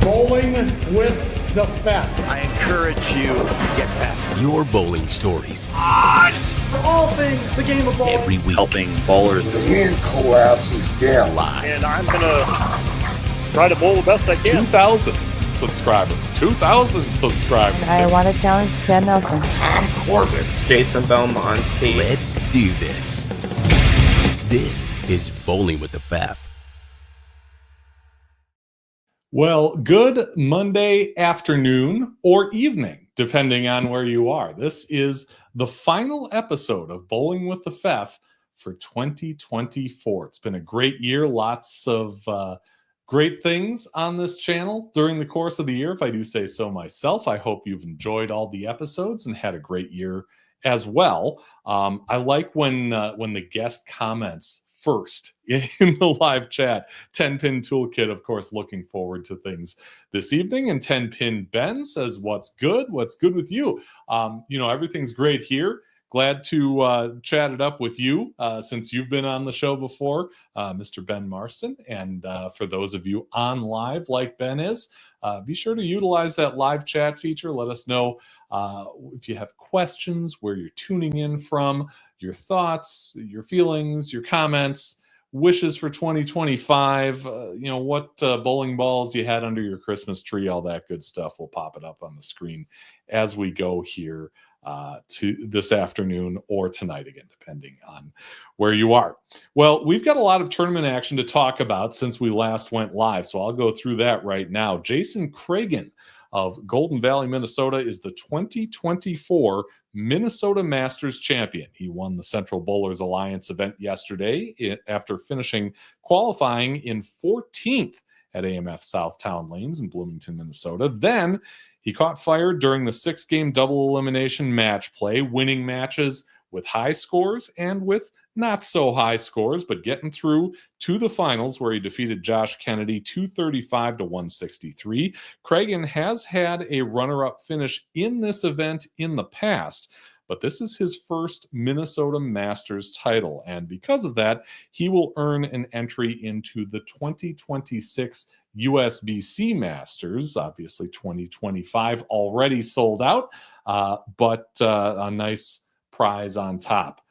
Bowling with the Fef. I encourage you to get fast. Your bowling stories. For all things the game of bowling. Every week. Helping bowlers. The hand collapses down. Live. And I'm going to try to bowl the best I can. 2,000 subscribers. 2,000 subscribers. I want to challenge Chad Nelson. Tom Corbett. Jason Belmonte. Let's do this. This is Bowling with the Fef. Well, good Monday afternoon or evening, depending on where you are. This is the final episode of Bowling with the Fef for 2024. It's been a great year. Lots of great things on this channel during the course of the year, if I do say so myself. I hope you've enjoyed all the episodes and had a great year as well. I like when the guest comments first in the live chat. Tenpin Toolkit, of course, looking forward to things this evening. And Tenpin Ben says, what's good? What's good with you? Everything's great here. Glad to chat it up with you since you've been on the show before, Mr. Ben Marston. And for those of you on live like Ben is, be sure to utilize that live chat feature. Let us know if you have questions, where you're tuning in from, your thoughts, your feelings, your comments, wishes for 2025, what bowling balls you had under your Christmas tree, all that good stuff. We'll pop it up on the screen as we go here to this afternoon or tonight, again, depending on where you are. Well, we've got a lot of tournament action to talk about since we last went live, so I'll go through that right now. Jason Cragen of Golden Valley, Minnesota, is the 2024 Minnesota Masters champion. He won the Central Bowlers Alliance event yesterday after finishing qualifying in 14th at AMF South Town Lanes in Bloomington, Minnesota. Then he caught fire during the 6-game double elimination match play, winning matches with high scores and with not so high scores, but getting through to the finals where he defeated Josh Kennedy 235 to 163. Cragen has had a runner-up finish in this event in the past, but this is his first Minnesota Masters title. And because of that, he will earn an entry into the 2026 USBC Masters. Obviously, 2025 already sold out, but a nice prize on top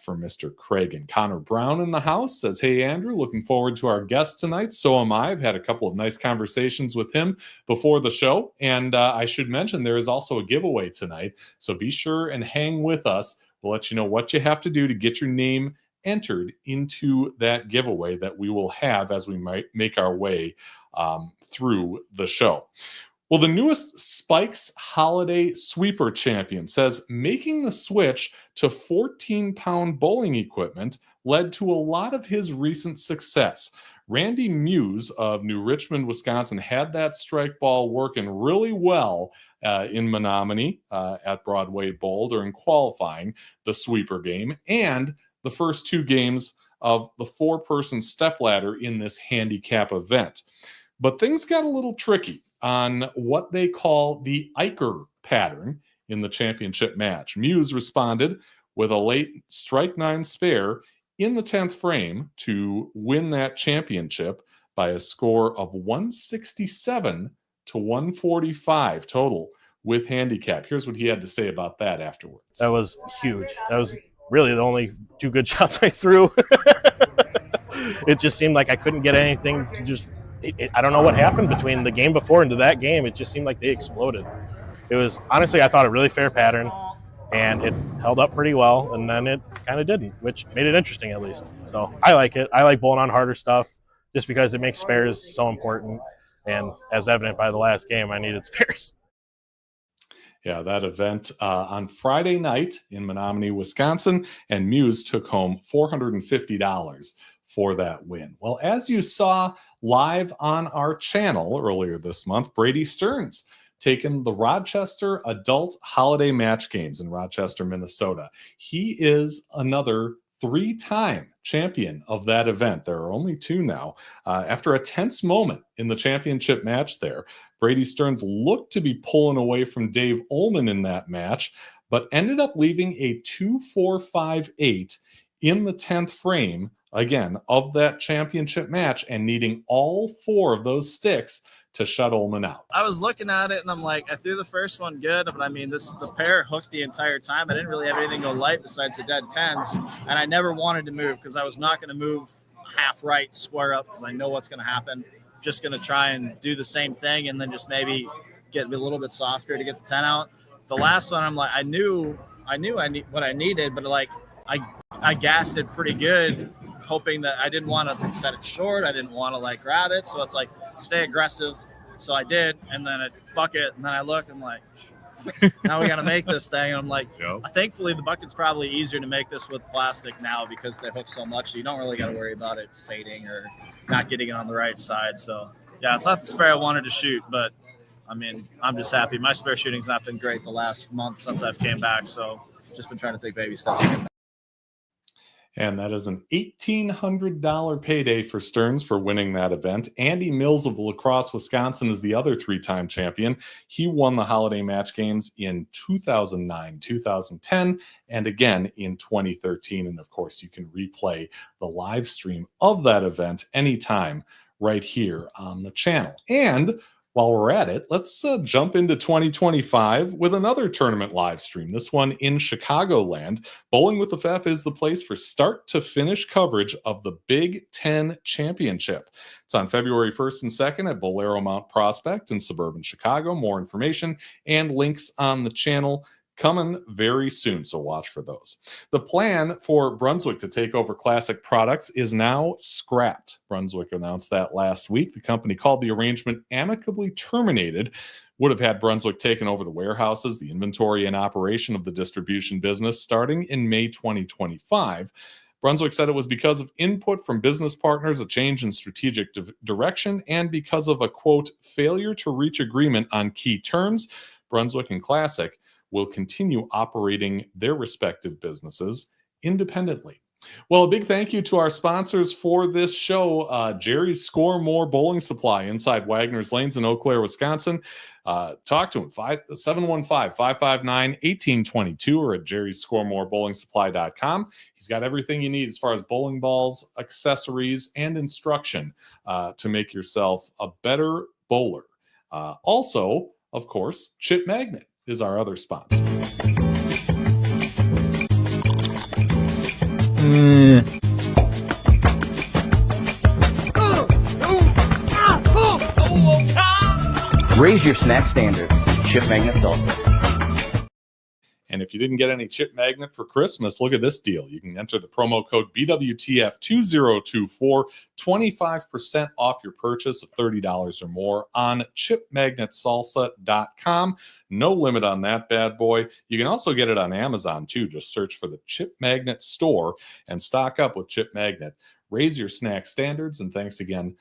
for Mr. Cragen. Connor Brown in the house says, hey, Andrew, looking forward to our guest tonight. So am I. I've had a couple of nice conversations with him before the show. And I should mention there is also a giveaway tonight. So be sure and hang with us. We'll let you know what you have to do to get your name entered into that giveaway that we will have as we might make our way through the show. Well, the newest Spikes Holiday Sweeper champion says making the switch to 14-pound bowling equipment led to a lot of his recent success. Randy Muse of New Richmond, Wisconsin, had that strike ball working really well in Menominee at Broadway Bowl during qualifying the sweeper game and the first 2 games of the 4-person stepladder in this handicap event. But things got a little tricky on what they call the Eicher pattern in the championship match. Muse responded with a late strike 9 spare in the 10th frame to win that championship by a score of 167 to 145 total with handicap. Here's what he had to say about that afterwards. That was huge. That was really the only 2 good shots I threw. It just seemed like I couldn't get anything to just... I don't know what happened between the game before and to that game. It just seemed like they exploded. It was, honestly, I thought a really fair pattern, and it held up pretty well, and then it kind of didn't, which made it interesting at least. So I like it. I like bowling on harder stuff just because it makes spares so important, and as evident by the last game, I needed spares. Yeah, that event on Friday night in Menominee, Wisconsin, and Muse took home $450 for that win. Well, as you saw live on our channel earlier this month, Brady Stearns taken the Rochester Adult Holiday Match Games in Rochester, Minnesota. He is another 3-time champion of that event. There are only 2 now. After a tense moment in the championship match there, Brady Stearns looked to be pulling away from Dave Ullman in that match, but ended up leaving a 2-4-5-8 in the 10th frame, again, of that championship match, and needing all 4 of those sticks to shut Ullman out. I was looking at it and I'm like, I threw the first one good, but I mean, the pair hooked the entire time. I didn't really have anything go light besides the dead tens, and I never wanted to move because I was not going to move half right, square up, because I know what's going to happen. Just going to try and do the same thing and then just maybe get a little bit softer to get the 10 out. The last one, I'm like, I knew I need what I needed, but like I gassed it pretty good, hoping that I didn't want to set it short. I didn't want to like grab it. So it's like, stay aggressive. So I did. And then it bucket. And then I looked and I'm like, now we got to make this thing. And I'm like, Thankfully the bucket's probably easier to make this with plastic now because they hook so much. So you don't really got to worry about it fading or not getting it on the right side. So yeah, it's not the spare I wanted to shoot, but I mean, I'm just happy. My spare shooting's not been great the last month since I've came back. So just been trying to take baby steps to get back. And that is an $1,800 payday for Stearns for winning that event. Andy Mills of La Crosse, Wisconsin is the other three-time champion. He won the holiday match games in 2009, 2010, and again in 2013. And of course, you can replay the live stream of that event anytime right here on the channel. And while we're at it, let's jump into 2025 with another tournament live stream, this one in Chicagoland. Bowling with the Pfeff is the place for start-to-finish coverage of the Big Ten Championship. It's on February 1st and 2nd at Bolero Mount Prospect in suburban Chicago. More information and links on the channel coming very soon, so watch for those. The plan for Brunswick to take over Classic Products is now scrapped. Brunswick announced that last week. The company called the arrangement amicably terminated. Would have had Brunswick taken over the warehouses, the inventory, and operation of the distribution business starting in May 2025. Brunswick said it was because of input from business partners, a change in strategic direction, and because of a, quote, failure to reach agreement on key terms. Brunswick and Classic will continue operating their respective businesses independently. Well, a big thank you to our sponsors for this show, Jerry's Score More Bowling Supply inside Wagner's Lanes in Eau Claire, Wisconsin. Talk to him, 715-559-1822 or at jerryscoremoorebowlingsupply.com. He's got everything you need as far as bowling balls, accessories, and instruction to make yourself a better bowler. Also, of course, Chip Magnet is our other sponsor. Raise your snack standards. Chip Magnet Salsa. And if you didn't get any Chip Magnet for Christmas, look at this deal. You can enter the promo code BWTF2024, 25% off your purchase of $30 or more on chipmagnetsalsa.com. No limit on that bad boy. You can also get it on Amazon too. Just search for the Chip Magnet store and stock up with Chip Magnet. Raise your snack standards. And thanks again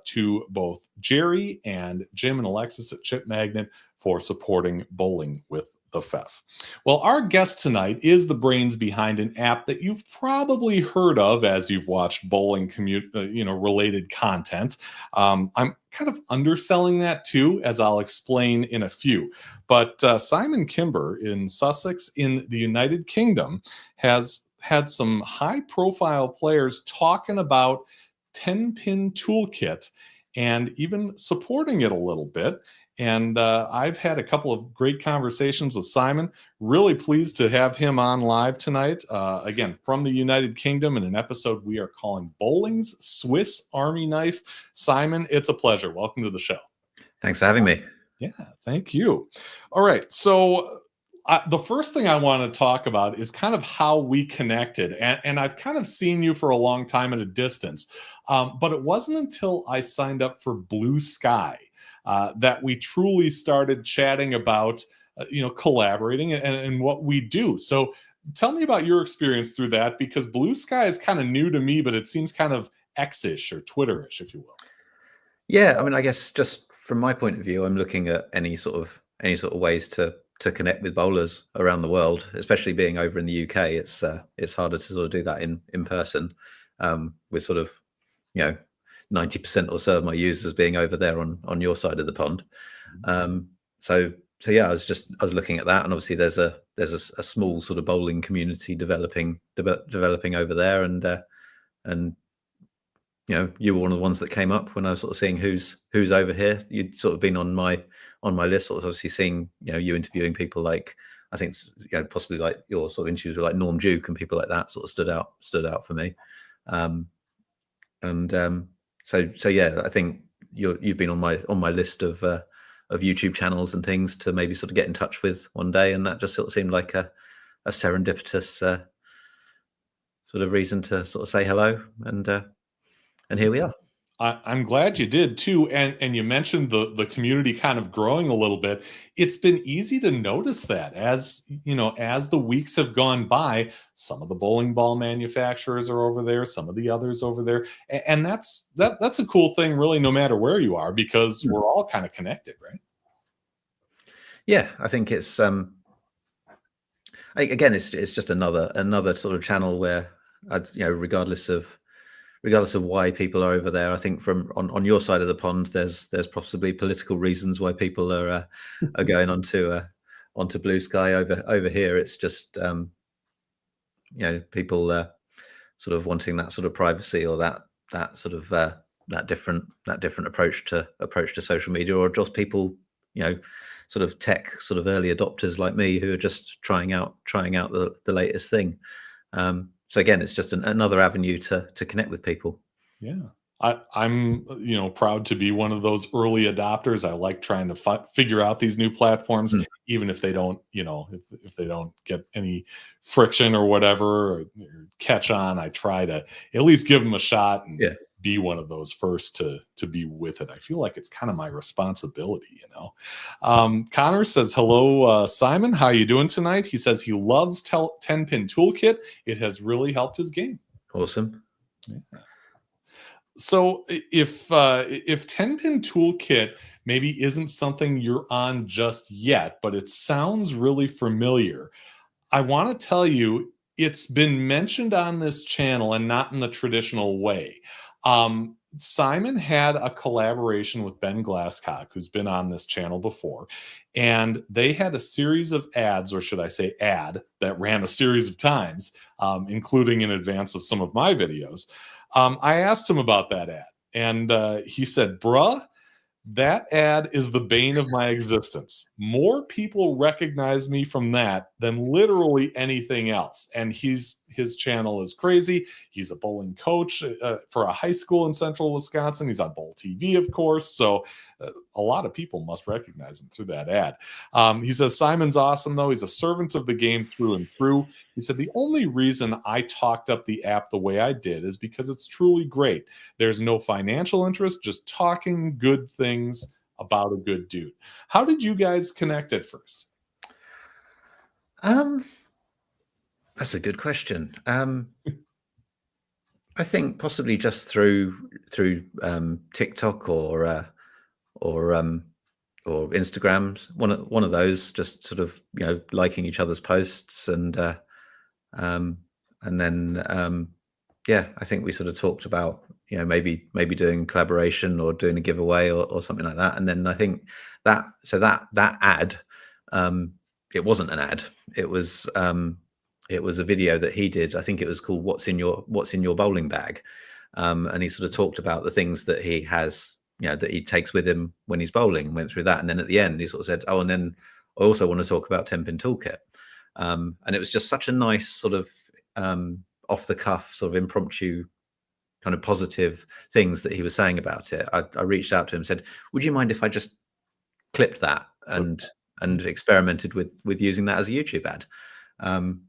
to both Jerry and Jim and Alexis at Chip Magnet for supporting Bowling with the Pfeff. Well, our guest tonight is the brains behind an app that you've probably heard of as you've watched bowling related content. I'm kind of underselling that too, as I'll explain in a few. But Simon Kimber in Sussex in the United Kingdom has had some high-profile players talking about Tenpin Toolkit and even supporting it a little bit. And I've had a couple of great conversations with Simon. Really pleased to have him on live tonight. Again, from the United Kingdom in an episode we are calling Bowling's Swiss Army Knife. Simon, it's a pleasure. Welcome to the show. Thanks for having me. Yeah, thank you. All right. So the first thing I want to talk about is kind of how we connected. And I've kind of seen you for a long time at a distance. But it wasn't until I signed up for Blue Sky that we truly started chatting about, collaborating and what we do. So tell me about your experience through that, because Blue Sky is kind of new to me, but it seems kind of X-ish or Twitter-ish, if you will. Yeah, I mean, I guess just from my point of view, I'm looking at any sort of ways to connect with bowlers around the world, especially being over in the UK. It's harder to sort of do that in person, with sort of 90% or so of my users being over there on your side of the pond. So yeah, I was looking at that, and obviously there's a small sort of bowling community developing over there, and you were one of the ones that came up when I was sort of seeing who's over here. You'd sort of been on my list, sort of obviously seeing you interviewing people like, I think possibly like your sort of interviews with like Norm Duke and people like that sort of stood out for me. So yeah, I think you've been on my list of YouTube channels and things to maybe sort of get in touch with one day, and that just sort of seemed like a serendipitous sort of reason to sort of say hello, and here we are. I'm glad you did too, and you mentioned the community kind of growing a little bit. It's been easy to notice that as the weeks have gone by. Some of the bowling ball manufacturers are over there, some of the others over there, and that's a cool thing, really, no matter where you are, because we're all kind of connected, right? Yeah, I think it's again, it's just another sort of channel where regardless of why people are over there, I think from on your side of the pond, there's possibly political reasons why people are going onto Blue Sky. Over here, it's just people sort of wanting that sort of privacy, or that sort of that different approach to social media, or just people sort of tech sort of early adopters like me who are just trying out the latest thing. So again, it's just another avenue to connect with people. Yeah, I'm proud to be one of those early adopters. I like trying to figure out these new platforms, even if they don't, if they don't get any friction or whatever, or catch on. I try to at least give them a shot and be one of those first to be with it. I feel like it's kind of my responsibility, Connor says, hello, Simon, how are you doing tonight? He says he loves Tenpin Toolkit. It has really helped his game. Awesome. Yeah. So if Tenpin Toolkit maybe isn't something you're on just yet, but it sounds really familiar, I want to tell you it's been mentioned on this channel, and not in the traditional way. Simon had a collaboration with Ben Glascock, who's been on this channel before, and they had a series of ads, or should I say ad, that ran a series of times, including in advance of some of my videos. I asked him about that ad, and he said, bruh, that ad is the bane of my existence. More people recognize me from that than literally anything else. And his channel is crazy. He's a bowling coach for a high school in central Wisconsin. He's on Bowl TV, of course. So a lot of people must recognize him through that ad. He says, Simon's awesome, though. He's a servant of the game through and through. He said, the only reason I talked up the app the way I did is because it's truly great. There's no financial interest, just talking good things about a good dude. How did you guys connect at first? That's a good question. I think possibly just through TikTok or Instagrams, one of those, just sort of liking each other's posts, and then I think we sort of talked about maybe doing collaboration or doing a giveaway or something like that. And then I think that ad, it wasn't an ad, it was a video that he did. I think it was called What's in Your Bowling Bag, and he sort of talked about the things that he has, that he takes with him when he's bowling, and went through that. And then at the end he sort of said, oh, and then I also want to talk about Tenpin Toolkit. And it was just such a nice sort of off the cuff, sort of impromptu kind of positive things that he was saying about it. I reached out to him and said, would you mind if I just clipped that and experimented with using that as a YouTube ad? And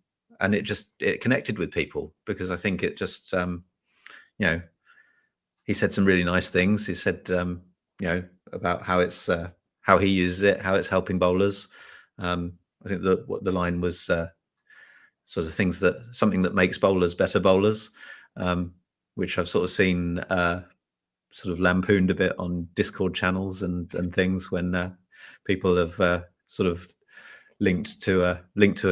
it connected with people, because I think it just, he said some really nice things. He said, about how it's, how he uses it, how it's helping bowlers. I think what the line was, sort of something that makes bowlers better bowlers, which I've sort of seen, sort of lampooned a bit on Discord channels and things, when people have sort of linked to a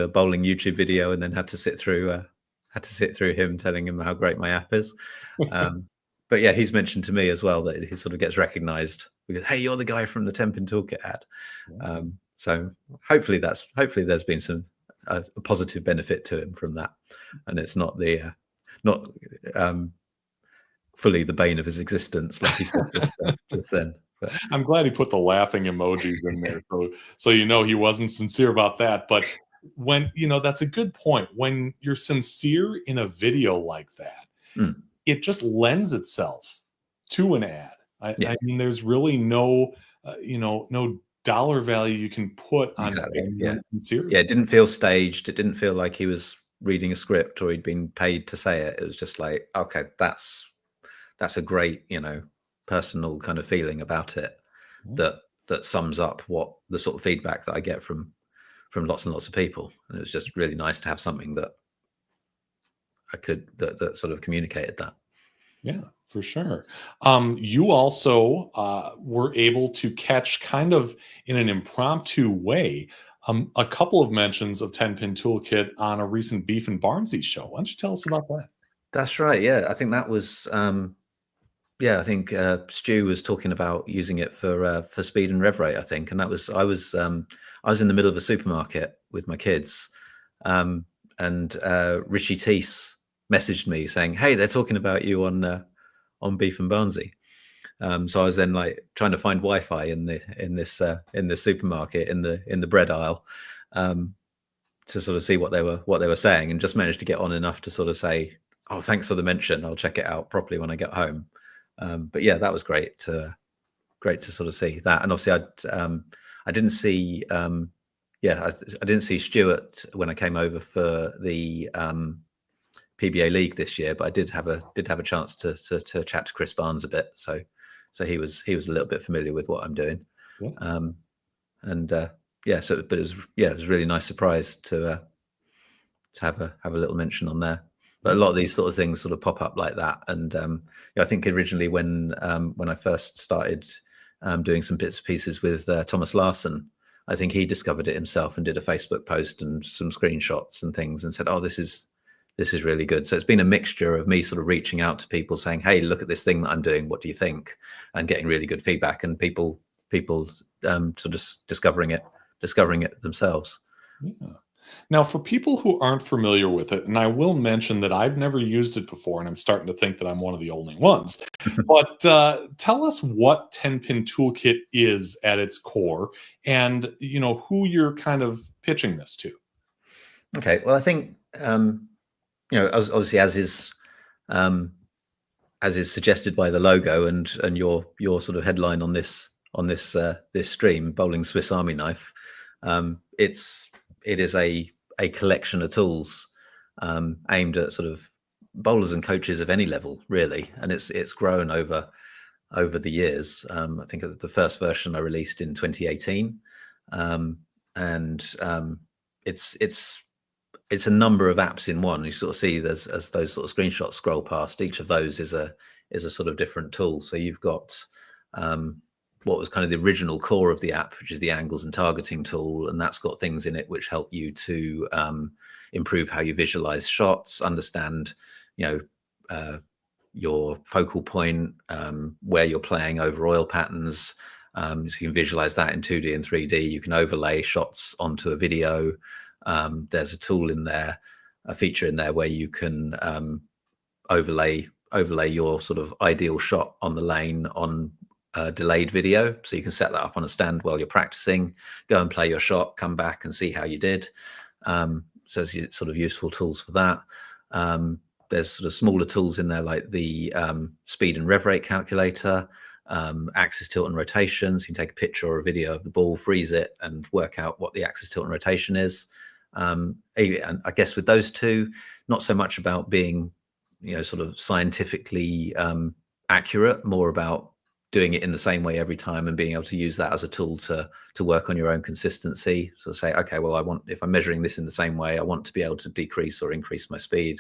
bowling YouTube video and then had to sit through him telling him how great my app is. But yeah, he's mentioned to me as well that he sort of gets recognized because, hey, you're the guy from the Tenpin Toolkit ad. So hopefully there's been a positive benefit to him from that, and it's not fully the bane of his existence, like he said just then. But I'm glad he put the laughing emojis in there, so he wasn't sincere about that. But when that's a good point. When you're sincere in a video like that, it just lends itself to an ad. I mean, there's really no dollar value you can put on sincere. Yeah, it didn't feel staged. It didn't feel like he was reading a script or he'd been paid to say it. It was just like, okay, that's a great, personal kind of feeling about it that sums up what the sort of feedback that I get from lots and lots of people. And it was just really nice to have something that I could that sort of communicated that. Yeah, for sure. You also were able to catch, kind of in an impromptu way, a couple of mentions of Tenpin Toolkit on a recent Beef and Barnsley show. Why don't you tell us about that? That's right. Yeah, I think that was. I think Stu was talking about using it for speed and rev rate. I think, and that was I was in the middle of a supermarket with my kids, and Richie Teese messaged me saying, "Hey, they're talking about you on Beef and Barnsley." So I was then like trying to find Wi-Fi in the supermarket in the bread aisle to sort of see what they were saying, and just managed to get on enough to sort of say, "Oh, thanks for the mention. I'll check it out properly when I get home." But yeah, that was great to sort of see that. And obviously, I didn't see I didn't see Stuart when I came over for the PBA League this year, but I did have a chance to chat to Chris Barnes a bit. So he was a little bit familiar with what I'm doing. Yeah. But it was a really nice surprise to have a little mention on there. But a lot of these sort of things sort of pop up like that. And I think originally when I first started doing some bits and pieces with Thomas Larson, I think he discovered it himself and did a Facebook post and some screenshots and things and said, "Oh, this is really good." So it's been a mixture of me sort of reaching out to people saying, "Hey, look at this thing that I'm doing. What do you think?" and getting really good feedback, and people sort of discovering it themselves. Yeah. Now, for people who aren't familiar with it, and I will mention that I've never used it before, and I'm starting to think that I'm one of the only ones, but tell us what Tenpin Toolkit is at its core, and who you're kind of pitching this to. Okay, well, I think obviously as is suggested by the logo and your sort of headline on this stream, Bowling Swiss Army Knife, it is a collection of tools aimed at sort of bowlers and coaches of any level, really, and it's grown over the years. I think the first version I released in 2018, and it's a number of apps in one. You sort of see as those sort of screenshots scroll past, each of those is a sort of different tool. So you've got what was kind of the original core of the app, which is the angles and targeting tool, and that's got things in it which help you to improve how you visualize shots, understand your focal point, where you're playing over oil patterns, so you can visualize that in 2D and 3D. You can overlay shots onto a video. There's a tool in there, a feature in there where you can overlay your sort of ideal shot on the lane on delayed video, so you can set that up on a stand while you're practicing, go and play your shot, come back and see how you did. So it's sort of useful tools for that. There's sort of smaller tools in there like the speed and rev rate calculator, axis tilt and rotation, so you can take a picture or a video of the ball, freeze it and work out what the axis tilt and rotation is. And I guess with those two, not so much about being sort of scientifically accurate, more about doing it in the same way every time and being able to use that as a tool to work on your own consistency. So say, okay, well, if I'm measuring this in the same way, I want to be able to decrease or increase my speed,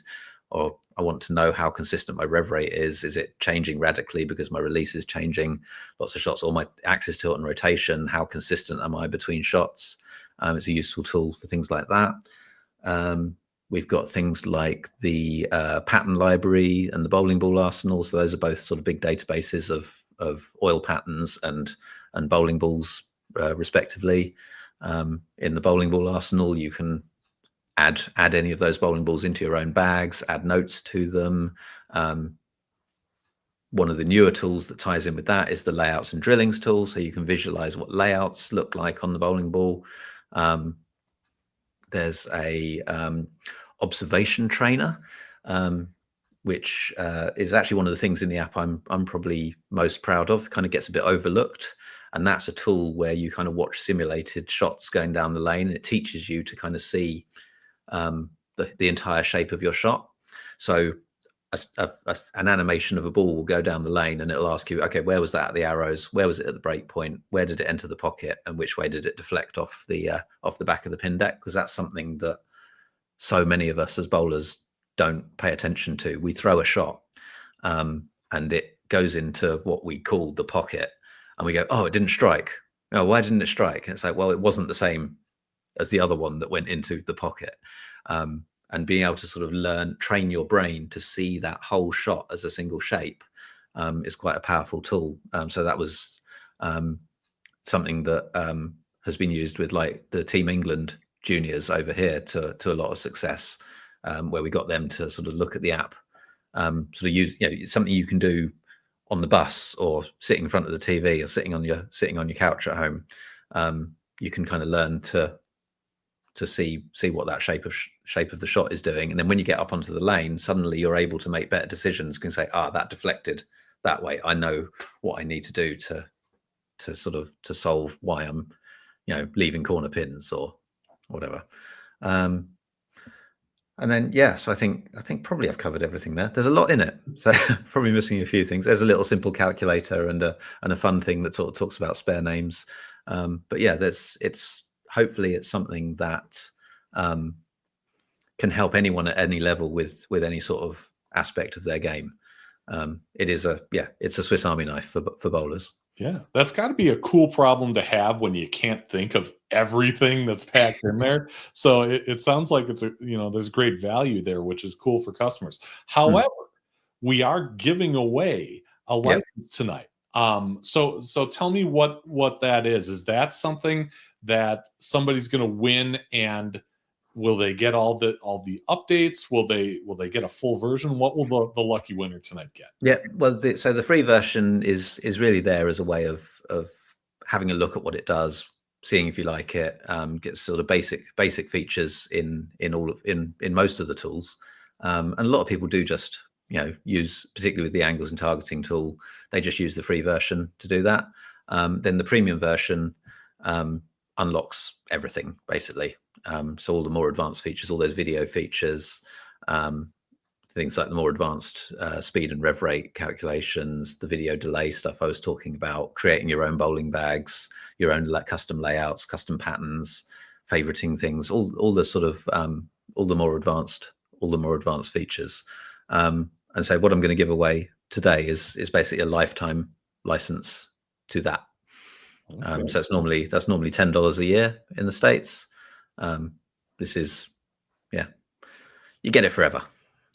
or I want to know how consistent my rev rate is. Is it changing radically because my release is changing lots of shots, or my axis tilt and rotation, how consistent am I between shots? It's a useful tool for things like that. We've got things like the pattern library and the bowling ball arsenal. So those are both sort of big databases of oil patterns and bowling balls, respectively. In the bowling ball arsenal, you can add any of those bowling balls into your own bags, add notes to them. one of the newer tools that ties in with that is the layouts and drillings tool, so you can visualize what layouts look like on the bowling ball. There's a observation trainer, which is actually one of the things in the app I'm probably most proud of. Kind of gets a bit overlooked, and that's a tool where you kind of watch simulated shots going down the lane, and it teaches you to kind of see the entire shape of your shot. So an animation of a ball will go down the lane, and it'll ask you, okay, where was that at the arrows? Where was it at the break point? Where did it enter the pocket? And which way did it deflect off the back of the pin deck? Because that's something that so many of us as bowlers don't pay attention to. We throw a shot, and it goes into what we call the pocket, and we go, oh, it didn't strike. Oh, why didn't it strike? And it's like, well, it wasn't the same as the other one that went into the pocket. And being able to sort of train your brain to see that whole shot as a single shape is quite a powerful tool. So that was something that has been used with like the Team England juniors over here to a lot of success, where we got them to sort of look at the app, sort of use, it's something you can do on the bus or sitting in front of the TV or sitting on your couch at home. You can kind of learn to see what that shape of the shot is doing, and then when you get up onto the lane, suddenly you're able to make better decisions. You can say, that deflected that way. I know what I need to do to solve why I'm leaving corner pins or whatever. And then so I think probably I've covered everything there. There's a lot in it, so probably missing a few things. There's a little simple calculator and a fun thing that sort of talks about spare names. But yeah, hopefully it's something that can help anyone at any level with any sort of aspect of their game. It's a Swiss Army knife for bowlers. Yeah, that's got to be a cool problem to have when you can't think of everything that's packed in there. So it sounds like there's great value there, which is cool for customers. However, we are giving away a license tonight. So tell me what that is. Is that something that somebody's going to win, and will they get all the updates? Will they get a full version? What will the lucky winner tonight get? Yeah, well, so the free version is really there as a way of having a look at what it does, seeing if you like it. Get sort of basic features in most of the tools, and a lot of people do just use, particularly with the angles and targeting tool, they just use the free version to do that. Then the premium version unlocks everything basically. So all the more advanced features, all those video features, things like the more advanced speed and rev rate calculations, the video delay stuff I was talking about, creating your own bowling bags, your own custom layouts, custom patterns, favoriting things, all the sort of all the more advanced features. And so what I'm going to give away today is basically a lifetime license to that. Okay. So that's normally $10 a year in the States. This is, you get it forever.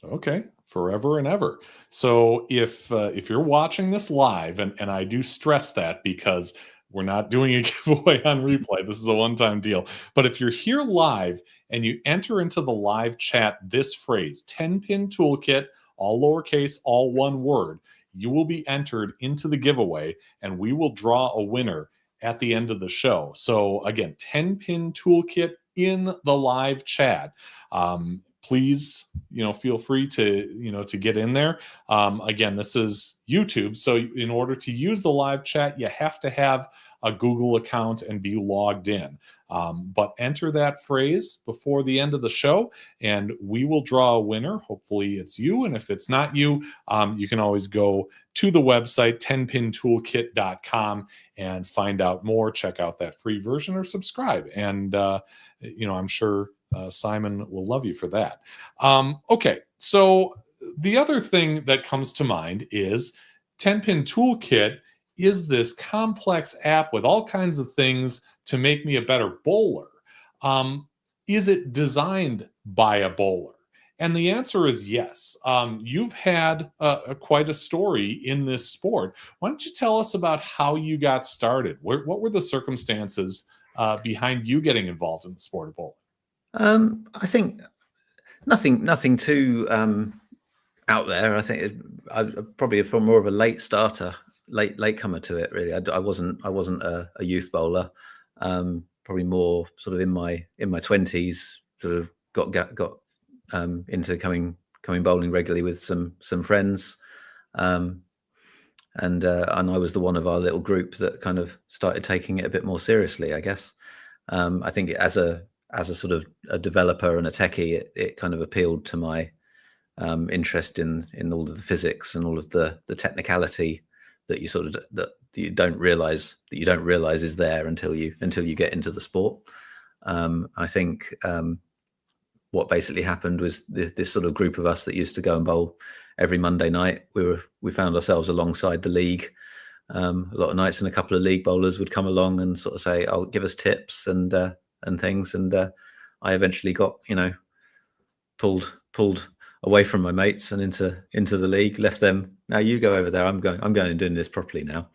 Okay, forever and ever. So if you're watching this live, and I do stress that because we're not doing a giveaway on replay, this is a one-time deal. But if you're here live and you enter into the live chat this phrase, Tenpin Toolkit, all lowercase, all one word, you will be entered into the giveaway, and we will draw a winner at the end of the show. So again, Tenpin Toolkit in the live chat. Please, feel free to get in there. Again, this is YouTube, so in order to use the live chat, you have to have a Google account and be logged in. But enter that phrase before the end of the show, and we will draw a winner. Hopefully it's you, and if it's not you, you can always go to the website, tenpintoolkit.com, and find out more. Check out that free version or subscribe. And, I'm sure Simon will love you for that. Okay, so the other thing that comes to mind is Tenpin Toolkit is this complex app with all kinds of things to make me a better bowler. Is it designed by a bowler? And the answer is yes. You've had quite a story in this sport. Why don't you tell us about how you got started? What were the circumstances behind you getting involved in the sport of bowling? I think nothing too out there. I think I probably from more of a late starter, late comer to it. Really, I wasn't a youth bowler. Probably more sort of in my 20s. Sort of got into coming bowling regularly with some friends, and I was the one of our little group that kind of started taking it a bit more seriously, I guess. I think as a sort of a developer and a techie, it kind of appealed to my interest in all of the physics and all of the technicality that you don't realize is there until you get into the sport. I think what basically happened was this sort of group of us that used to go and bowl every Monday night. We found ourselves alongside the league a lot of nights, and a couple of league bowlers would come along and sort of say, "Oh, give us tips and things." And I eventually got pulled away from my mates and into the league. Left them. Now you go over there. I'm going and doing this properly now.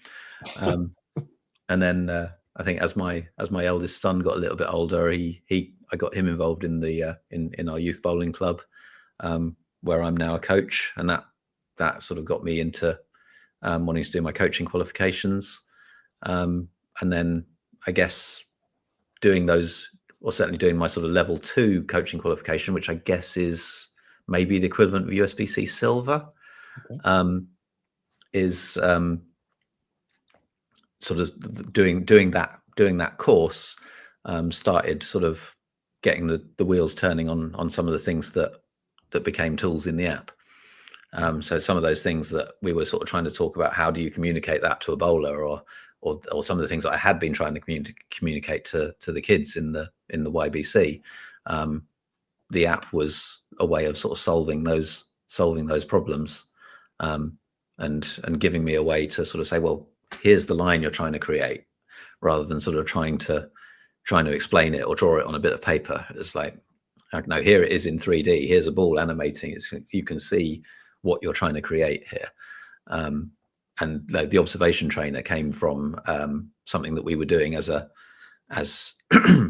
And then I think as my eldest son got a little bit older, I got him involved in the in our youth bowling club, where I'm now a coach, and that sort of got me into wanting to do my coaching qualifications, and then I guess doing those, or certainly doing my sort of level 2 coaching qualification, which I guess is maybe the equivalent of USBC Silver, is sort of doing that course, started sort of getting the wheels turning on some of the things that became tools in the app. So some of those things that we were sort of trying to talk about, how do you communicate that to a bowler, or some of the things that I had been trying to communicate to the kids in the YBC. The app was a way of sort of solving those problems, and giving me a way to sort of say, well, here's the line you're trying to create, rather than sort of trying to explain it or draw it on a bit of paper. It's like, no, here it is in 3D. Here's a ball animating. You can see what you're trying to create here. And the observation trainer came from something that we were doing as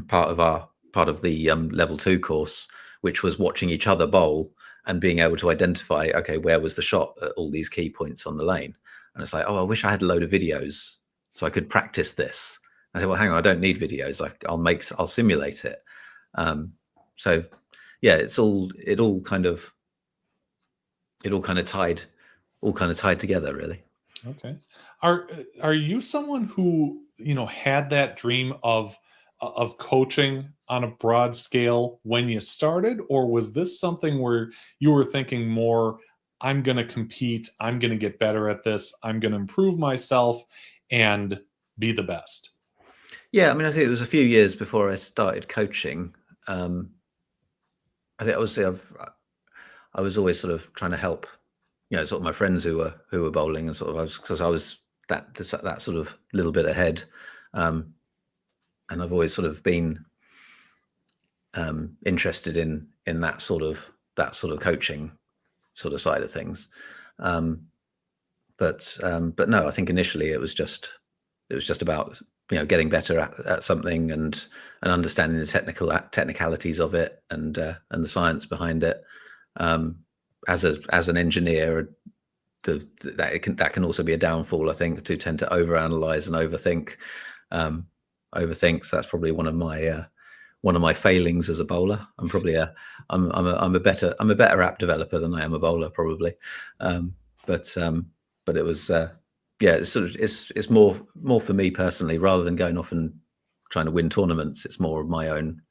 part of the level 2 course, which was watching each other bowl and being able to identify, okay, where was the shot at all these key points on the lane. And it's like, oh, I wish I had a load of videos so I could practice this. I said, well, hang on, I don't need videos. I'll simulate it. So yeah, it all kind of tied together, really. Okay. Are you someone who, had that dream of coaching on a broad scale when you started, or was this something where you were thinking more, I'm going to compete, I'm going to get better at this, I'm going to improve myself and be the best? Yeah, I mean, I think it was a few years before I started coaching. I think I was always sort of trying to help, sort of my friends who were bowling, and sort of because I was that sort of little bit ahead, and I've always sort of been interested in that sort of coaching sort of side of things. But no, I think initially it was just about getting better at something and understanding the technicalities of it and the science behind it. As an engineer, that can also be a downfall, I think, to tend to overanalyze and overthink. So that's probably one of my failings as a bowler. I'm probably I'm a better app developer than I am a bowler, probably. But it was it's more for me personally, rather than going off and trying to win tournaments. It's more of my own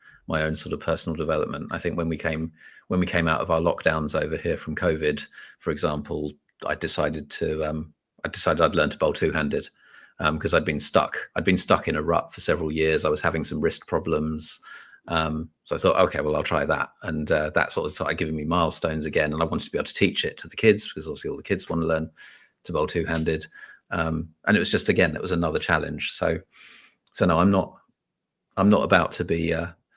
sort of personal development. I think when we came out of our lockdowns over here from COVID, for example, I decided I'd learn to bowl two-handed, because I'd been stuck in a rut for several years. I was having some wrist problems. So I thought, okay, well, I'll try that. And that sort of started giving me milestones again. And I wanted to be able to teach it to the kids, because obviously all the kids want to learn to bowl two-handed. And it was just, again, it was another challenge. So no, I'm not about to be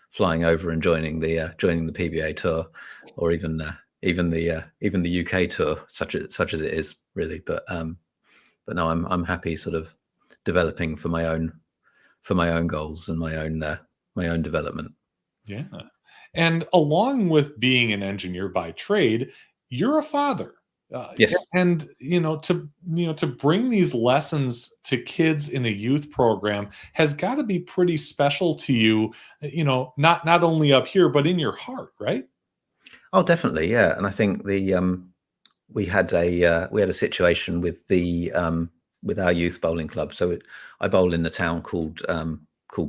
flying over and joining the PBA Tour, or even the UK Tour, such as it is, really. But no, I'm happy sort of developing for my own goals and my own development. Yeah. And along with being an engineer by trade, you're a father. Yes. And to bring these lessons to kids in a youth program has got to be pretty special to you. Not only up here but in your heart, right? Oh, definitely, yeah. And I think we had a situation with with our youth bowling club. So I bowl in a town called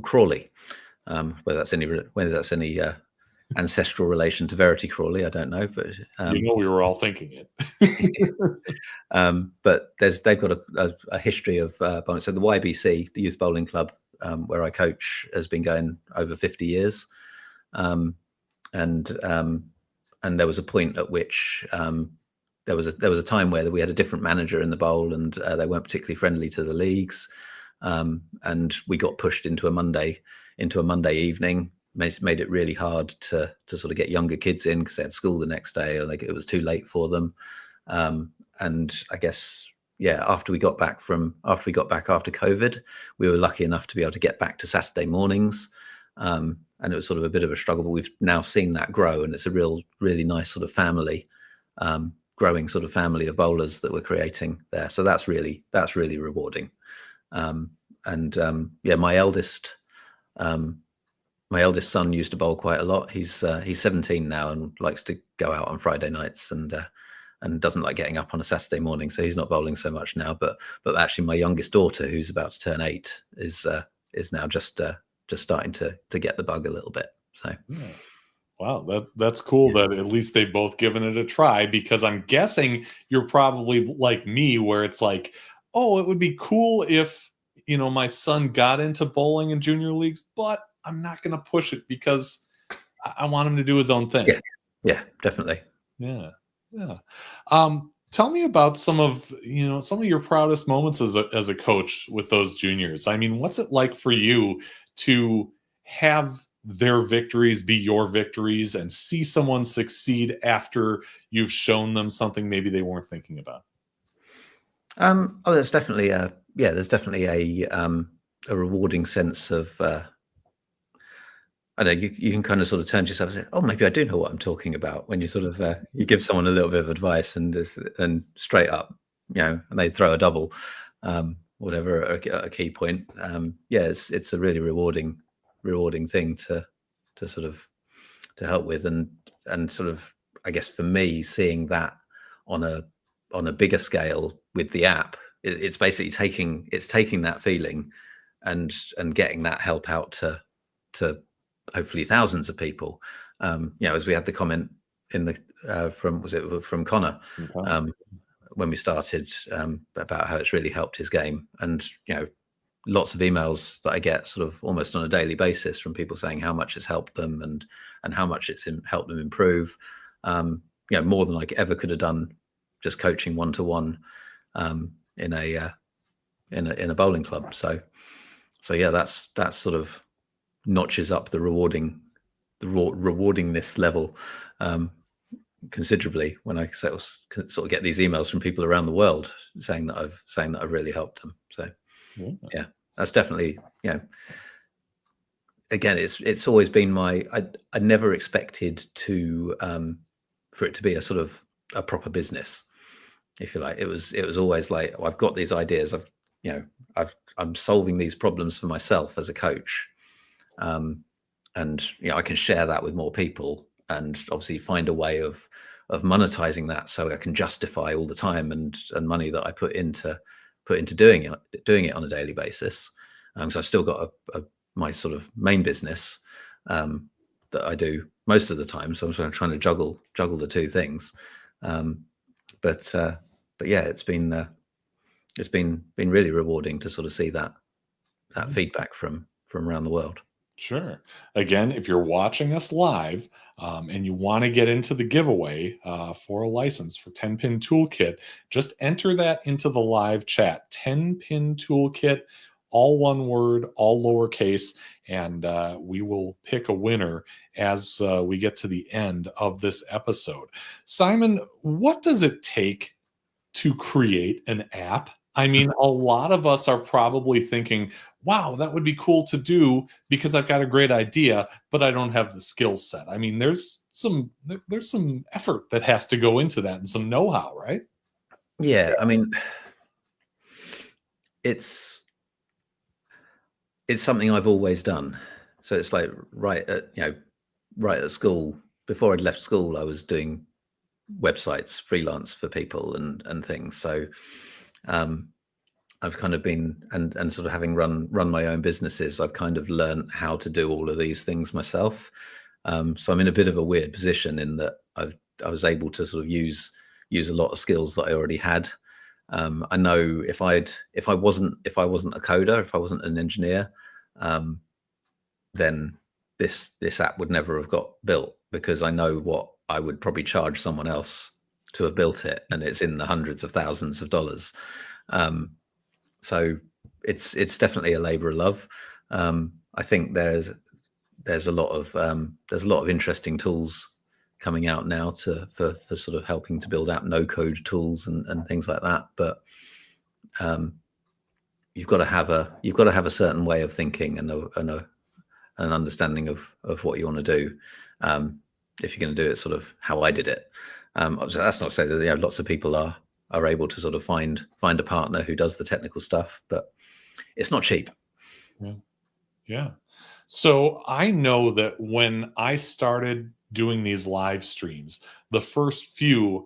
Crawley. Whether that's any ancestral relation to Verity Crawley, I don't know, but we were all thinking it. But they've got a history of bowling. So the YBC, the Youth Bowling Club, where I coach, has been going over 50 years, and there was a point at which there was a time where we had a different manager in the bowl, and they weren't particularly friendly to the leagues, and we got pushed into a Monday evening. Made it really hard to sort of get younger kids in because they had school the next day, or it was too late for them. And I guess, after we got back after COVID, we were lucky enough to be able to get back to Saturday mornings. And it was sort of a bit of a struggle, but we've now seen that grow, and it's a really nice sort of family, growing sort of family of bowlers that we're creating there. So that's really rewarding. My eldest son used to bowl quite a lot. He's 17 now and likes to go out on Friday nights and doesn't like getting up on a Saturday morning. So he's not bowling so much now. But actually, my youngest daughter, who's about to turn 8, is now just starting to get the bug a little bit. So, wow, that's cool. That at least they've both given it a try, because I'm guessing you're probably like me, where it's like, oh, it would be cool if my son got into bowling in junior leagues, but I'm not going to push it because I want him to do his own thing. Yeah, definitely. Yeah. Tell me about some of your proudest moments as a coach with those juniors. I mean, what's it like for you to have their victories be your victories and see someone succeed after you've shown them something maybe they weren't thinking about? There's definitely a rewarding sense of, I know you can kind of sort of turn to yourself and say, oh, maybe I do know what I'm talking about, when you sort of you give someone a little bit of advice and straight up, and they throw a double, whatever, a key point. It's a really rewarding thing to sort of to help with, and sort of, I guess for me, seeing that on a bigger scale with the app, it's basically taking that feeling and getting that help out to hopefully thousands of people. As we had the comment in the from Connor, when we started, about how it's really helped his game, and lots of emails that I get sort of almost on a daily basis from people saying how much it's helped them and how much it's helped them improve. More than I ever could have done just coaching one-to-one in a bowling club. So that's sort of notches up the rewardingness level considerably when I sort of get these emails from people around the world saying that I've really helped them. So that's definitely, again, it's always been I never expected for it to be a sort of a proper business, if you like. It was always like, oh, I've got these ideas, I'm solving these problems for myself as a coach, and I can share that with more people, and obviously find a way of monetizing that, so I can justify all the time and money that I put into doing it on a daily basis. So I've still got my sort of main business that I do most of the time, so I'm sort of trying to juggle the two things. But yeah, it's been really rewarding to sort of see that feedback from around the world. Sure. Again, if you're watching us live and you want to get into the giveaway for a license for Tenpin Toolkit, just enter that into the live chat. Tenpin Toolkit, all one word, all lowercase, and we will pick a winner as we get to the end of this episode. Simon, what does it take to create an app? I mean, a lot of us are probably thinking, wow, that would be cool to do because I've got a great idea, but I don't have the skill set. I mean, there's some effort that has to go into that and some know-how, right? Yeah, I mean, it's something I've always done. So it's like right at school, before I'd left school, I was doing websites freelance for people and things. So I've kind of been and sort of having run my own businesses, I've kind of learned how to do all of these things myself. So I'm in a bit of a weird position in that I was able to sort of use a lot of skills that I already had. I know if I wasn't a coder, if I wasn't an engineer, then this app would never have got built, because I know what I would probably charge someone else to have built it, and it's in the hundreds of thousands of dollars. So it's definitely a labor of love. I think there's a lot of interesting tools coming out now for sort of helping to build out no code tools and things like that. But you've got to have a certain way of thinking and an understanding of what you want to do. If you're going to do it sort of how I did it. So that's not to say that lots of people are able to sort of find a partner who does the technical stuff, but it's not cheap. Yeah. So I know that when I started doing these live streams, the first few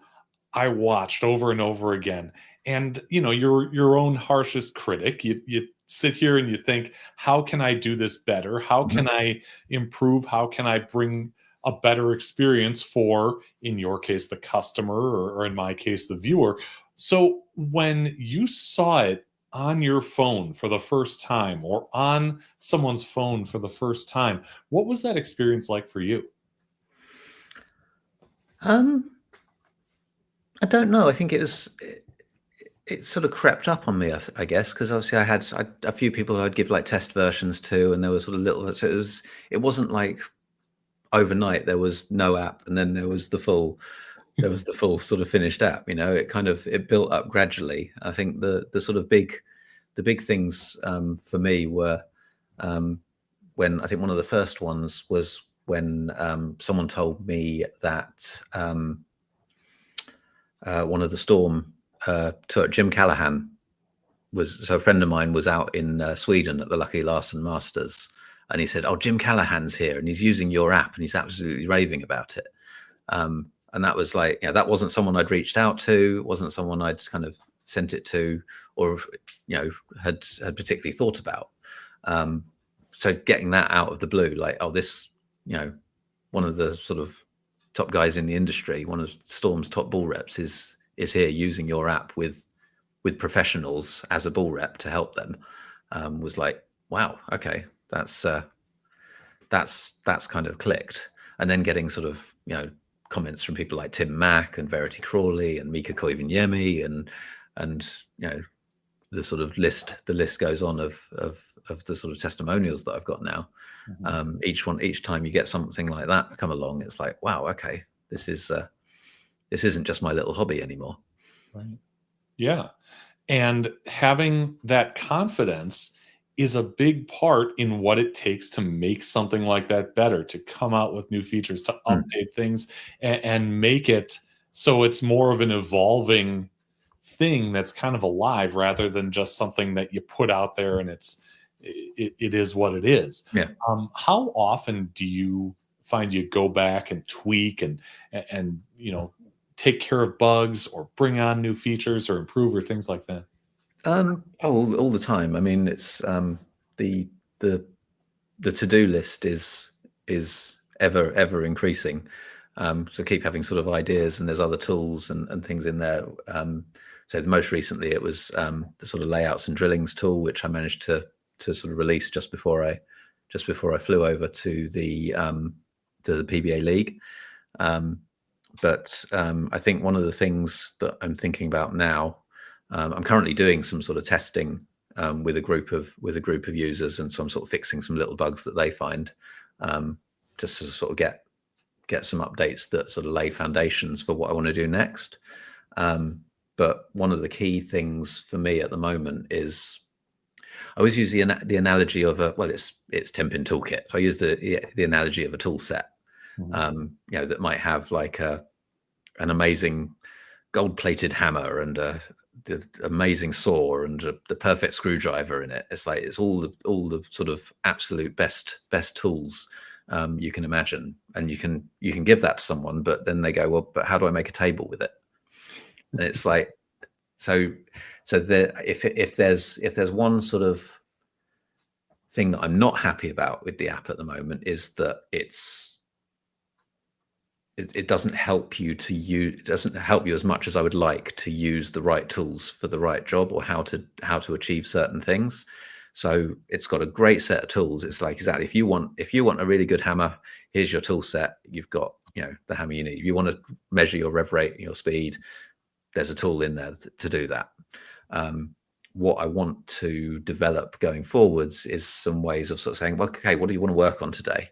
I watched over and over again. And you're your own harshest critic. You sit here and you think, how can I do this better? How can I improve? How can I bring a better experience for, in your case, the customer, or in my case, the viewer? So when you saw it on your phone for the first time, or on someone's phone for the first time, what was that experience like for you? I don't know. I think it sort of crept up on me, I guess, because obviously I had a few people I'd give like test versions to, and there was sort of little. So it wasn't like overnight there was no app and then there was the full sort of finished app. It built up gradually. I think the sort of big things for me were when I think one of the first ones was when someone told me that one of the Storm Jim Callahan a friend of mine was out in Sweden at the Lucky Larson Masters, and he said, "Oh, Jim Callahan's here and he's using your app and he's absolutely raving about it." And that was like, that wasn't someone I'd reached out to, wasn't someone I'd kind of sent it to, or had particularly thought about. So getting that out of the blue, like, oh, this, one of the sort of top guys in the industry, one of Storm's top bull reps is here using your app with professionals as a bull rep to help them, was like, wow, okay, that's kind of clicked. And then getting sort of comments from people like Tim Mack and Verity Crawley and Mika Koivuniemi and the sort of list goes on of the sort of testimonials that I've got now. Each time you get something like that come along, it's like, wow, okay, this isn't just my little hobby anymore. Right. Yeah. And having that confidence is a big part in what it takes to make something like that better, to come out with new features, to update things and make it so it's more of an evolving thing that's kind of alive, rather than just something that you put out there and it is what it is. Yeah. How often do you find you go back and tweak and take care of bugs or bring on new features or improve or things like that? All the time. I mean, it's the to-do list is ever increasing. So keep having sort of ideas, and there's other tools and things in there. So most recently it was the sort of layouts and drillings tool, which I managed to sort of release just before I flew over to the PBA League. But I think one of the things that I'm thinking about now, I'm currently doing some sort of testing with a group of users, and so I'm sort of fixing some little bugs that they find, just to sort of get some updates that sort of lay foundations for what I want to do next. But one of the key things for me at the moment is always use the analogy of it's Tenpin Toolkit. So I use the analogy of a tool set, that might have like an amazing gold-plated hammer and the amazing saw and the perfect screwdriver in it. It's like it's all the sort of absolute best tools you can imagine, and you can give that to someone, but then they go, well, but how do I make a table with it? And it's like, so if there's one sort of thing that I'm not happy about with the app at the moment, is that it doesn't help you to use, it doesn't help you as much as I would like to use the right tools for the right job, or how to achieve certain things. So it's got a great set of tools. It's like, exactly, if you want a really good hammer, here's your tool set. You've got, the hammer you need. If you want to measure your rev rate and your speed, there's a tool in there to do that. What I want to develop going forwards is some ways of sort of saying, well, okay, what do you want to work on today?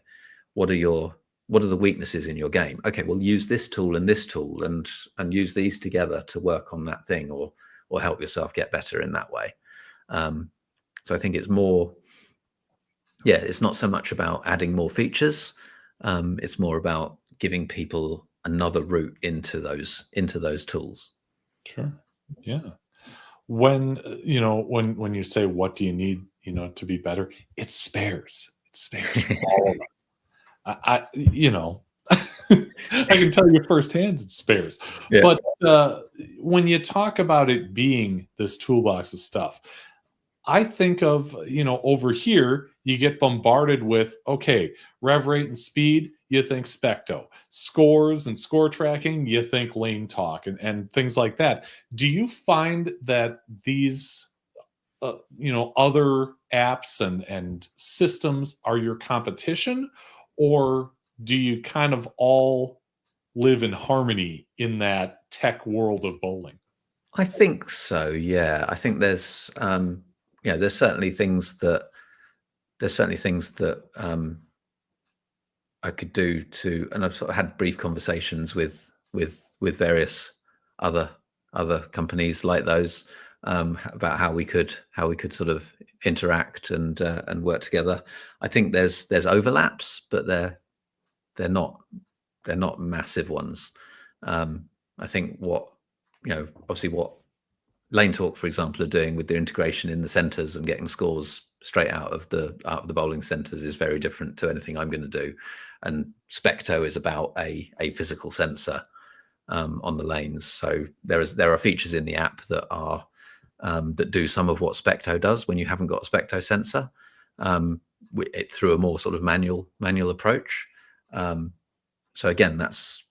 What are the weaknesses in your game? Okay, well, use this tool and this tool and use these together to work on that thing, or help yourself get better in that way. So I think it's more, it's not so much about adding more features. It's more about giving people another route into those tools. Sure. Yeah. When you say, what do you need, to be better? It's spares. It's spares for all of us. I can tell you firsthand it's spares. Yeah. But when you talk about it being this toolbox of stuff, I think of, over here, you get bombarded with, okay, rev rate and speed, you think Specto. Scores and score tracking, you think Lane Talk and things like that. Do you find that these, other apps and systems are your competition, or do you kind of all live in harmony in that tech world of bowling? I think so, yeah. I think there's there's certainly things that I could do to, and I've sort of had brief conversations with various other companies like those about how we could sort of interact and work together. I think there's overlaps, but they're not massive ones. I think obviously what Lane Talk, for example, are doing with their integration in the centers and getting scores straight out of the bowling centers is very different to anything I'm going to do. And Specto is about a physical sensor on the lanes. So there are features in the app that are that do some of what Specto does when you haven't got a Specto sensor, through a more sort of manual approach. So again, that's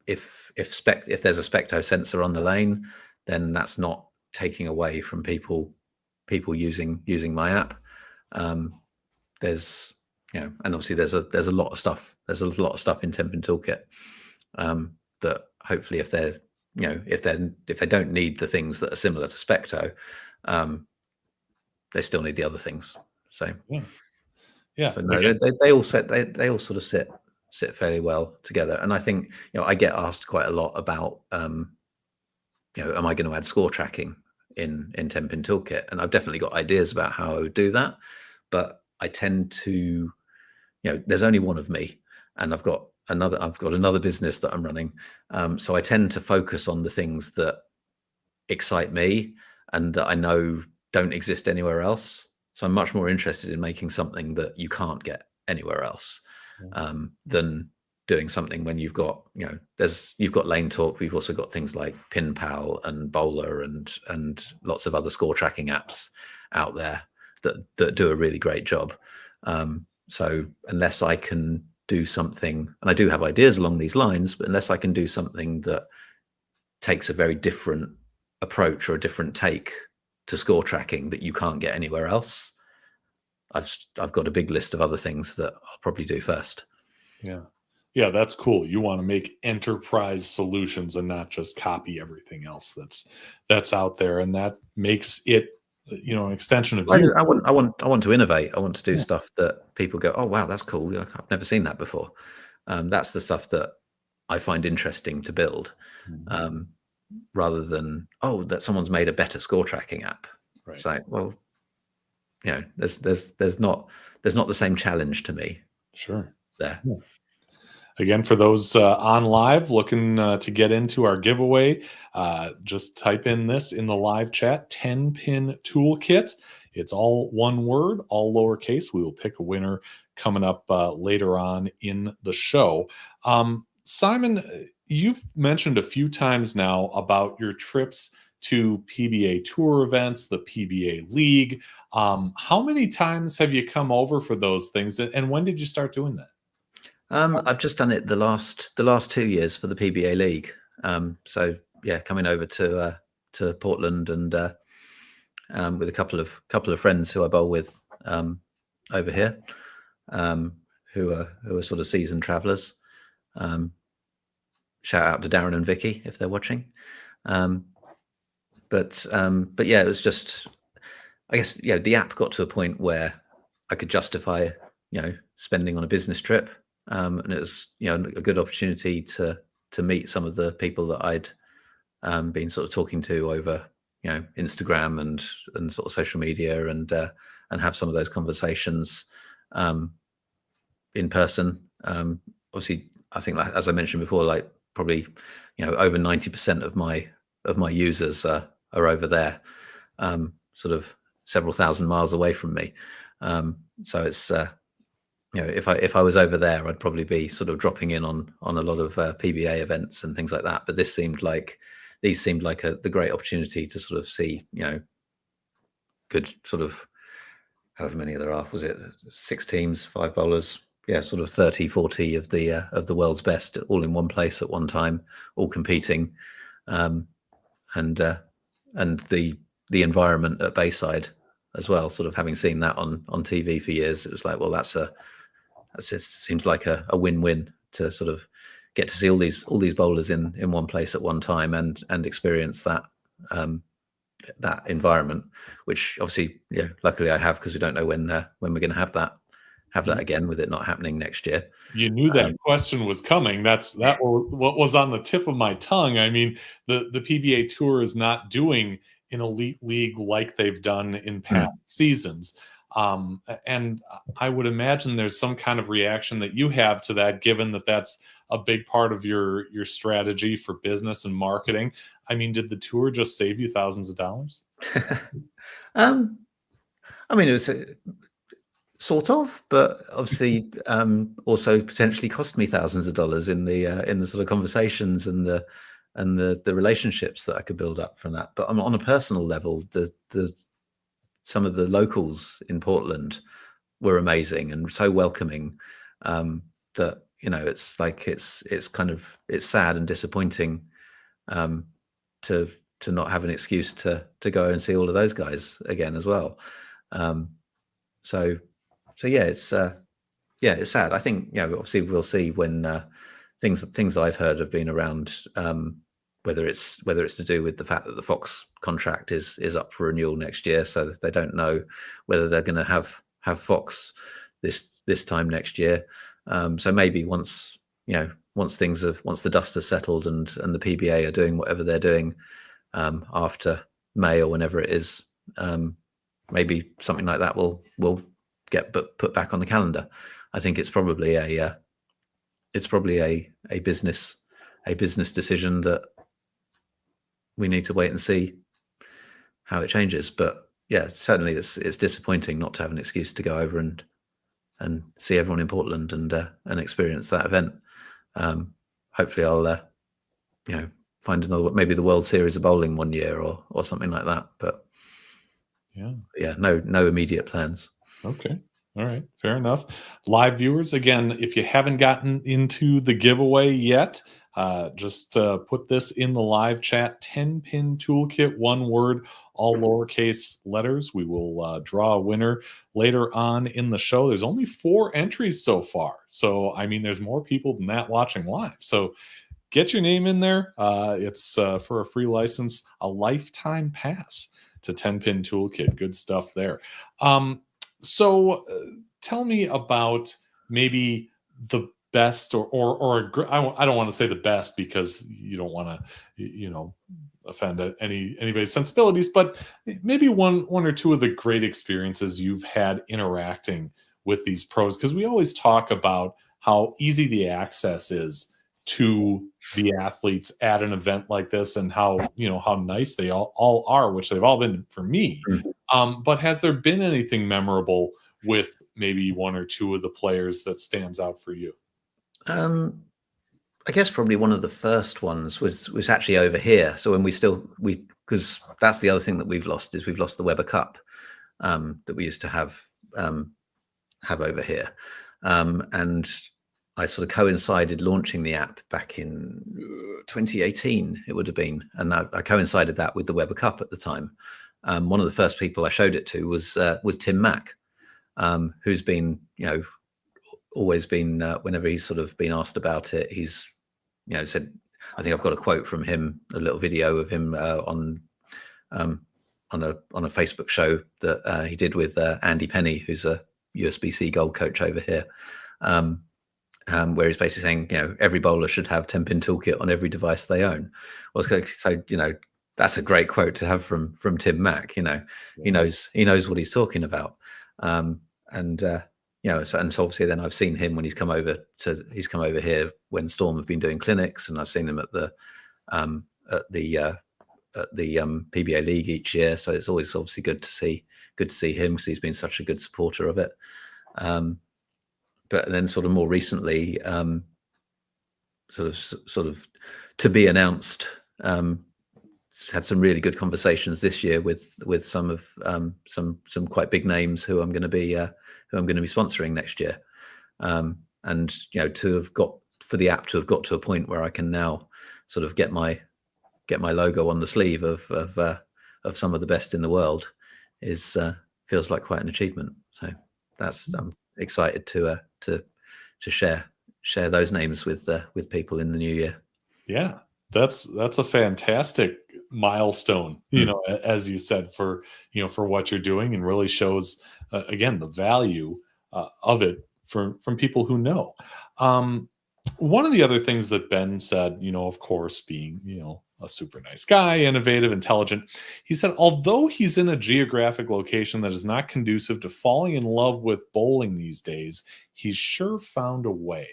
if there's a Specto sensor on the lane, then that's not taking away from people using my app. There's and obviously there's a lot of stuff. There's a lot of stuff in Tenpin Toolkit that hopefully if they don't need the things that are similar to Specto, they still need the other things. So yeah. So no, they all sort of sit fairly well together. And I think I get asked quite a lot about am I going to add score tracking in Tenpin Toolkit? And I've definitely got ideas about how I would do that, but I tend to, there's only one of me, and I've got another business that I'm running. So I tend to focus on the things that excite me and that I know don't exist anywhere else. So I'm much more interested in making something that you can't get anywhere else, than doing something when you've got, you've got Lane Talk. We've also got things like PinPal and Bowler and lots of other score tracking apps out there that do a really great job. So unless I can do something, and I do have ideas along these lines, but unless I can do something that takes a very different approach or a different take to score tracking that you can't get anywhere else, I've got a big list of other things that I'll probably do first. Yeah, that's cool. You want to make enterprise solutions and not just copy everything else that's out there, and that makes it an extension of you. I want to innovate. I want to do stuff that people go, oh wow, that's cool. I've never seen that before. That's the stuff that I find interesting to build, rather than that someone's made a better score tracking app. Right. It's like, well, there's not the same challenge to me. Sure. There. Yeah. Again, for those on live looking to get into our giveaway, just type in this in the live chat, Tenpin Toolkit. It's all one word, all lowercase. We will pick a winner coming up later on in the show. Simon, you've mentioned a few times now about your trips to PBA Tour events, the PBA League. How many times have you come over for those things, and when did you start doing that? I've just done it the last 2 years for the PBA League. So yeah, coming over to Portland and with a couple of friends who I bowl with over here, who are sort of seasoned travellers. Shout out to Darren and Vicky if they're watching. But yeah, it was just, I guess, the app got to a point where I could justify, spending on a business trip. And it was, a good opportunity to meet some of the people that I'd been sort of talking to over, Instagram and sort of social media, and have some of those conversations in person. Obviously, I think, like, as I mentioned before, like probably, over 90% of my users are over there, sort of several thousand miles away from me. So it's if I was over there, I'd probably be sort of dropping in on a lot of PBA events and things like that. But these seemed like the great opportunity to sort of see, good sort of, however many there are, was it 6 teams, 5 bowlers? Yeah, sort of 30, 40 of the world's best all in one place at one time, all competing, and the environment at Bayside as well. Sort of having seen that on TV for years, it was like, well, it seems like a win-win to sort of get to see all these bowlers in one place at one time and experience that that environment, which obviously, luckily I have, because we don't know when we're going to have that again, with it not happening next year. You knew that question was coming. That what was on the tip of my tongue. I mean, the PBA Tour is not doing an elite league like they've done in past seasons. And I would imagine there's some kind of reaction that you have to that, given that that's a big part of your strategy for business and marketing. I mean, did the tour just save you thousands of dollars? I mean, it was sort of, but obviously also potentially cost me thousands of dollars in the sort of conversations and the relationships that I could build up from that. But on a personal level, some of the locals in Portland were amazing and so welcoming, that, it's like, it's sad and disappointing to not have an excuse to go and see all of those guys again as well. So yeah, it's sad. I think, obviously we'll see when things I've heard have been around, whether it's to do with the fact that the Fox contract is up for renewal next year, so that they don't know whether they're going to have Fox this time next year. So maybe once the dust has settled and the PBA are doing whatever they're doing after May or whenever it is, maybe something like that will get put back on the calendar. I think it's probably a business decision that we need to wait and see how it changes. But yeah, certainly it's disappointing not to have an excuse to go over and see everyone in Portland and experience that event. Hopefully I'll find another, maybe the World Series of Bowling one year or something like that. But yeah, no immediate plans. Okay. All right. Fair enough. Live viewers, again, if you haven't gotten into the giveaway yet, just put this in the live chat. Tenpin Toolkit, one word, all lowercase letters. We will draw a winner later on in the show. There's only 4 entries so far. So, I mean, there's more people than that watching live. So get your name in there. It's for a free license, a lifetime pass to Tenpin Toolkit. Good stuff there. So tell me about maybe the best I don't want to say the best because you don't want to offend anybody's sensibilities, but maybe one or two of the great experiences you've had interacting with these pros, because we always talk about how easy the access is to the athletes at an event like this, and how nice they all are, which they've all been for me. But has there been anything memorable with maybe one or two of the players that stands out for you? I guess probably one of the first ones was actually over here. So when because that's the other thing that we've lost the Weber Cup that we used to have over here, and I sort of coincided launching the app back in 2018, it would have been, and I coincided that with the Weber Cup at the time. One of the first people I showed it to was Tim Mack, who's been always been whenever he's sort of been asked about it, he's said, I think I've got a quote from him, a little video of him on a Facebook show that he did with Andy Penny, who's a USBC gold coach over here, where he's basically saying, every bowler should have Tenpin Toolkit on every device they own. Well, so that's a great quote to have from Tim Mack. He knows what he's talking about, and so obviously then I've seen him when he's come over here when Storm have been doing clinics, and I've seen him at the PBA League each year. So it's always obviously good to see him, because he's been such a good supporter of it. But then sort of more recently, sort of to be announced, had some really good conversations this year with some quite big names who I'm going to be sponsoring next year, and to have got for the app to have got to a point where I can now sort of get my logo on the sleeve of some of the best in the world is feels like quite an achievement. So that's I'm excited to share those names with people in the new year. Yeah, that's a fantastic milestone, as you said, for what you're doing, and really shows again the value of it from people who know. One of the other things that Ben said, of course, being a super nice guy, innovative, intelligent, he said, although he's in a geographic location that is not conducive to falling in love with bowling these days, he's sure found a way.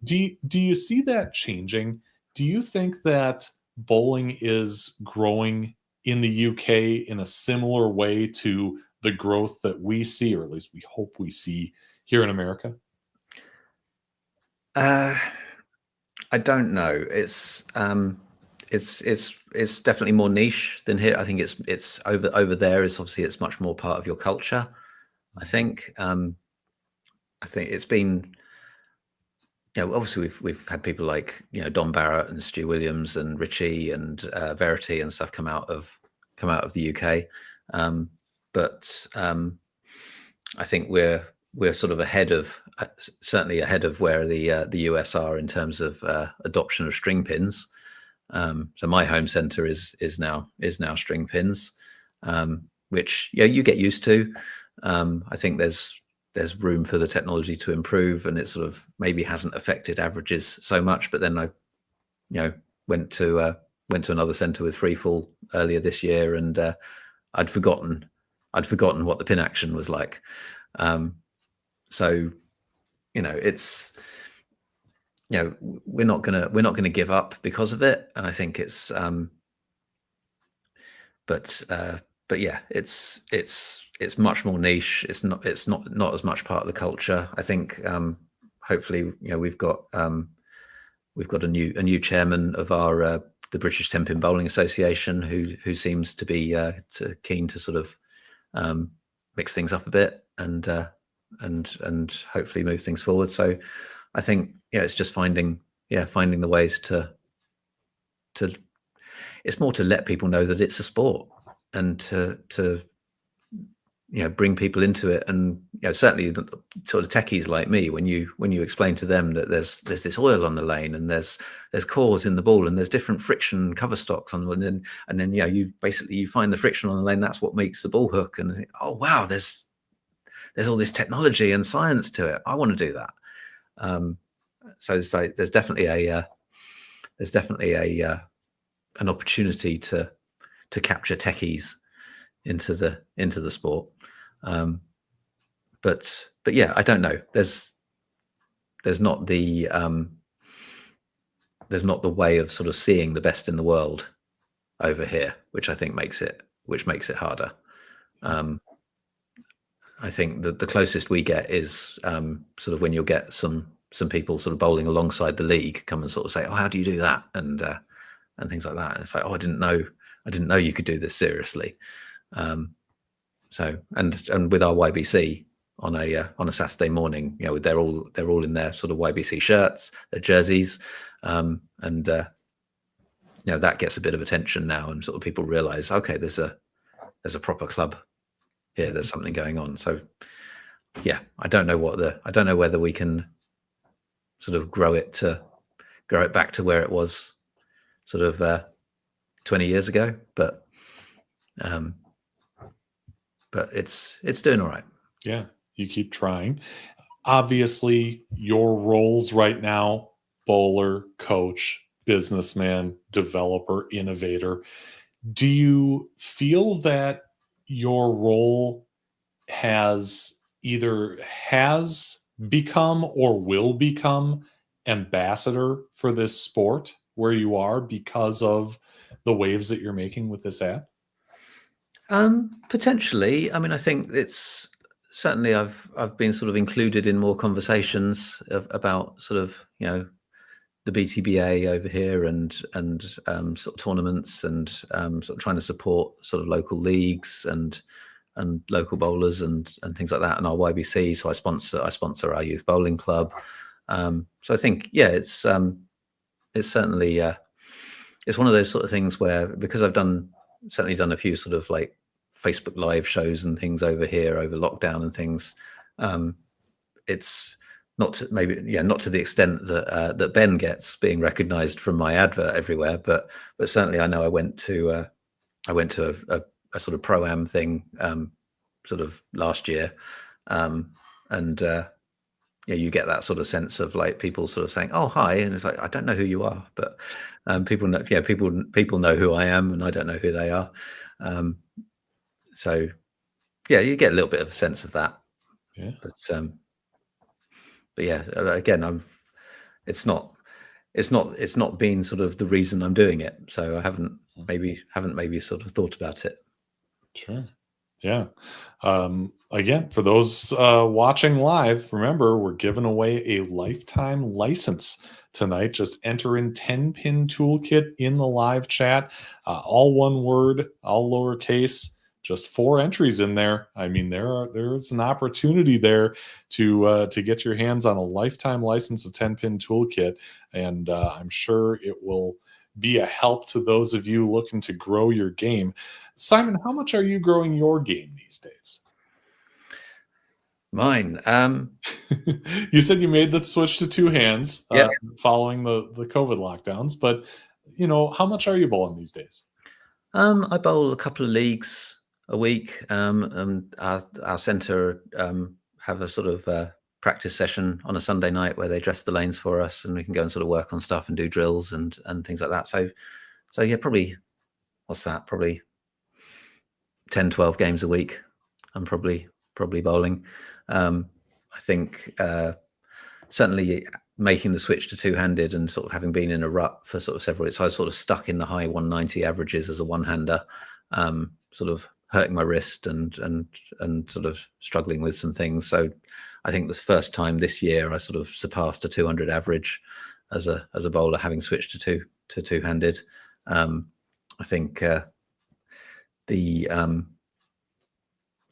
Do you see that changing? Do you think that bowling is growing in the UK in a similar way to the growth that we see, or at least we hope we see here in America? I don't know. It's definitely more niche than here. I think it's over there is obviously it's much more part of your culture. I think it's been, obviously we've had people like Don Barrett and Stu Williams and Richie and Verity and stuff come out of the UK, but I think we're sort of ahead of certainly ahead of where the US are in terms of adoption of string pins. So my home center is now string pins, which you get used to. I think there's room for the technology to improve, and it sort of maybe hasn't affected averages so much. But then I, went to another center with freefall earlier this year, and I'd forgotten what the pin action was like. So, it's, we're not gonna give up because of it, and I think it's, but yeah, it's much more niche. It's not as much part of the culture. I think hopefully we've got a new chairman of our the British Tenpin Bowling Association who seems to be keen to sort of mix things up a bit and hopefully move things forward. So I think it's just finding the ways to it's more to let people know that it's a sport, and to bring people into it. And certainly sort of techies like me, when you explain to them that there's this oil on the lane, and there's cores in the ball, and there's different friction cover stocks on them, and then you find the friction on the lane, that's what makes the ball hook, and think, oh wow, there's all this technology and science to it, I want to do that. so it's like there's definitely an opportunity to capture techies into the sport. But yeah, I don't know. There's not the way of sort of seeing the best in the world over here, which I think makes it harder. I think that the closest we get is sort of when you'll get some people sort of bowling alongside the league come and sort of say, "Oh, how do you do that?" and things like that. And it's like, "Oh, I didn't know you could do this seriously." So and with our YBC on a Saturday morning, you know, they're all in their sort of YBC shirts, their jerseys, and you know, that gets a bit of attention now, and sort of people realize, okay, there's a proper club here, there's something going on. So yeah, I don't know whether we can sort of grow it back to where it was sort of 20 years ago, but it's doing all right. Yeah, you keep trying. Obviously, your roles right now: bowler, coach, businessman, developer, innovator. Do you feel that your role has become or will become ambassador for this sport where you are because of the waves that you're making with this app? Potentially. I mean, I think it's certainly I've been sort of included in more conversations about sort of, you know, the BTBA over here and sort of tournaments and sort of trying to support sort of local leagues and local bowlers and things like that, and our YBC. So I sponsor our youth bowling club. So I think, yeah, it's certainly it's one of those sort of things where, because I've certainly done a few sort of like Facebook Live shows and things over here over lockdown and things. It's not to the extent that Ben gets being recognised from my advert everywhere, but certainly I know I went to a sort of pro-am thing sort of last year, and yeah, you get that sort of sense of like people sort of saying, "Oh, hi," and it's like, I don't know who you are, but people know, yeah, people know who I am, and I don't know who they are. So yeah, you get a little bit of a sense of that. Yeah. But yeah, again, it's not been sort of the reason I'm doing it. So I haven't maybe sort of thought about it. Sure. Yeah. Again, for those watching live, remember, we're giving away a lifetime license tonight. Just enter in Tenpin Toolkit in the live chat. All one word, all lowercase. Just 4 entries in there. I mean, there's an opportunity there to get your hands on a lifetime license of Tenpin Toolkit, and I'm sure it will be a help to those of you looking to grow your game. Simon, how much are you growing your game these days? Mine. You said you made the switch to 2 hands following the COVID lockdowns, but you know, how much are you bowling these days? I bowl a couple of leagues a week. Our centre have a sort of practice session on a Sunday night where they dress the lanes for us, and we can go and sort of work on stuff and do drills and things like that. So yeah, probably, what's that? Probably 10, 12 games a week. I'm probably bowling. I think certainly making the switch to 2-handed and sort of having been in a rut for sort of several, so I was sort of stuck in the high 190 averages as a one-hander, sort of hurting my wrist and sort of struggling with some things. So I think the first time this year I sort of surpassed a 200 average as a bowler, having switched to two-handed. I think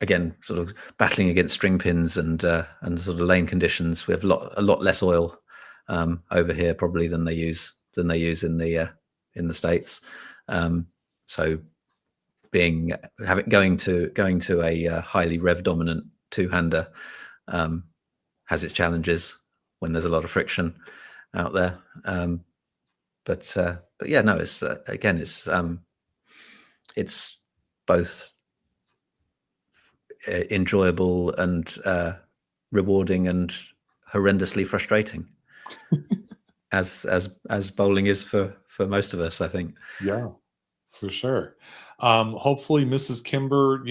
again, sort of battling against string pins and sort of lane conditions. We have a lot less oil over here probably than they use in the States. So going to a highly rev dominant two-hander has its challenges when there's a lot of friction out there. But yeah, no, it's again, it's both enjoyable and rewarding and horrendously frustrating. as bowling is for most of us, I think. Yeah, for sure. Hopefully Mrs. Kimber,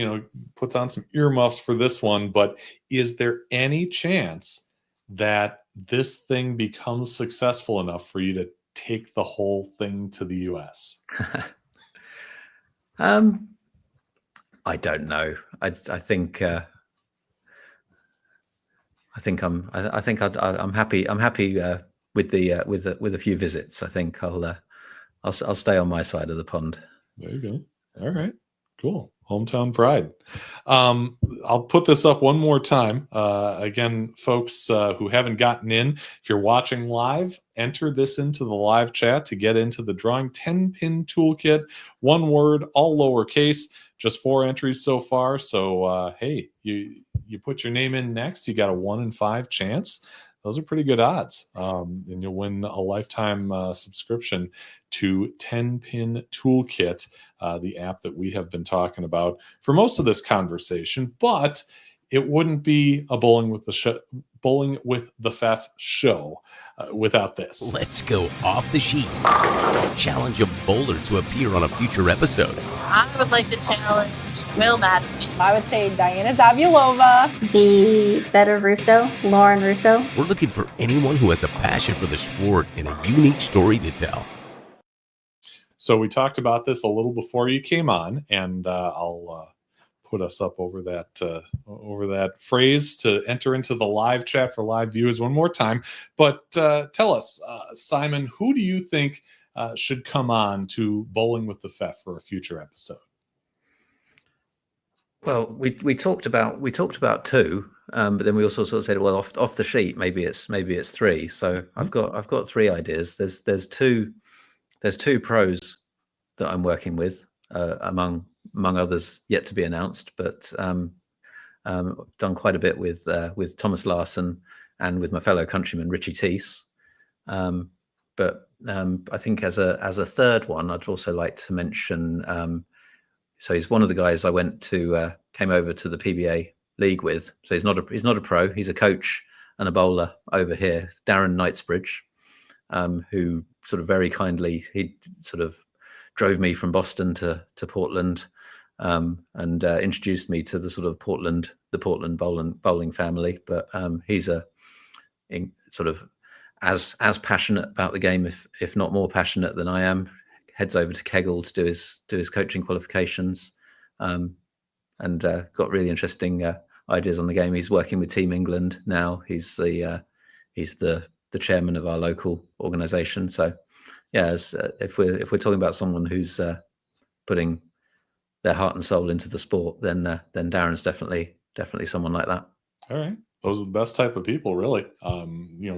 puts on some earmuffs for this one, but is there any chance that this thing becomes successful enough for you to take the whole thing to the US? I don't know. I think I'm happy. I'm happy with a few visits. I think I'll stay on my side of the pond. There you go. All right, cool. Hometown pride. I'll put this up one more time. Again, folks who haven't gotten in, if you're watching live, enter this into the live chat to get into the drawing. 10-pin toolkit, one word, all lowercase, just 4 entries so far. So, hey, you put your name in next, you got a 1 in 5 chance. Those are pretty good odds. And you'll win a lifetime subscription to 10-pin Toolkit, the app that we have been talking about for most of this conversation. But it wouldn't be a Bowling with the Fef show without this. Let's go off the sheet. Challenge a bowler to appear on a future episode. I would like to challenge Will Madison. I would say Diana Zavulova. The Better Russo, Lauren Russo. We're looking for anyone who has a passion for the sport and a unique story to tell. So we talked about this a little before you came on, and I'll put us up over that phrase to enter into the live chat for live viewers one more time. But tell us, Simon, who do you think should come on to Bowling with the Fef for a future episode? Well, we talked about 2, but then we also sort of said, well, off the sheet, maybe it's 3. So I've got 3 ideas. There's two pros that I'm working with, among others yet to be announced, but done quite a bit with Thomas Larson and with my fellow countryman Richie Teese. But I think as a third one, I'd also like to mention. So he's one of the guys I came over to the PBA league with. So he's not a pro. He's a coach and a bowler over here, Darren Knightsbridge, who sort of very kindly, he sort of drove me from Boston to Portland, and introduced me to the sort of Portland bowling family. But he's sort of as passionate about the game, if not more passionate than I am. Heads over to Kegel to do his coaching qualifications, and got really interesting ideas on the game. He's working with Team England now. He's the chairman of our local organisation. So, yeah, if we're talking about someone who's putting their heart and soul into the sport, then Darren's definitely someone like that. All right. Those are the best type of people, really.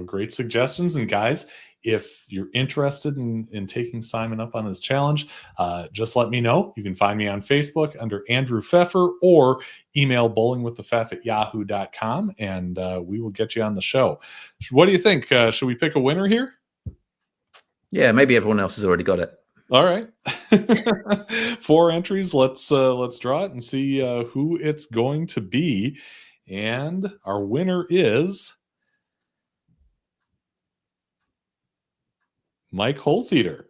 Great suggestions. And guys, if you're interested in taking Simon up on his challenge, just let me know. You can find me on Facebook under Andrew Pfeffer, or email bowlingwiththefef@yahoo.com, and we will get you on the show. What do you think? Should we pick a winner here? Yeah, maybe everyone else has already got it. All right. 4 entries. Let's draw it and see who it's going to be. And our winner is Mike Holzeder.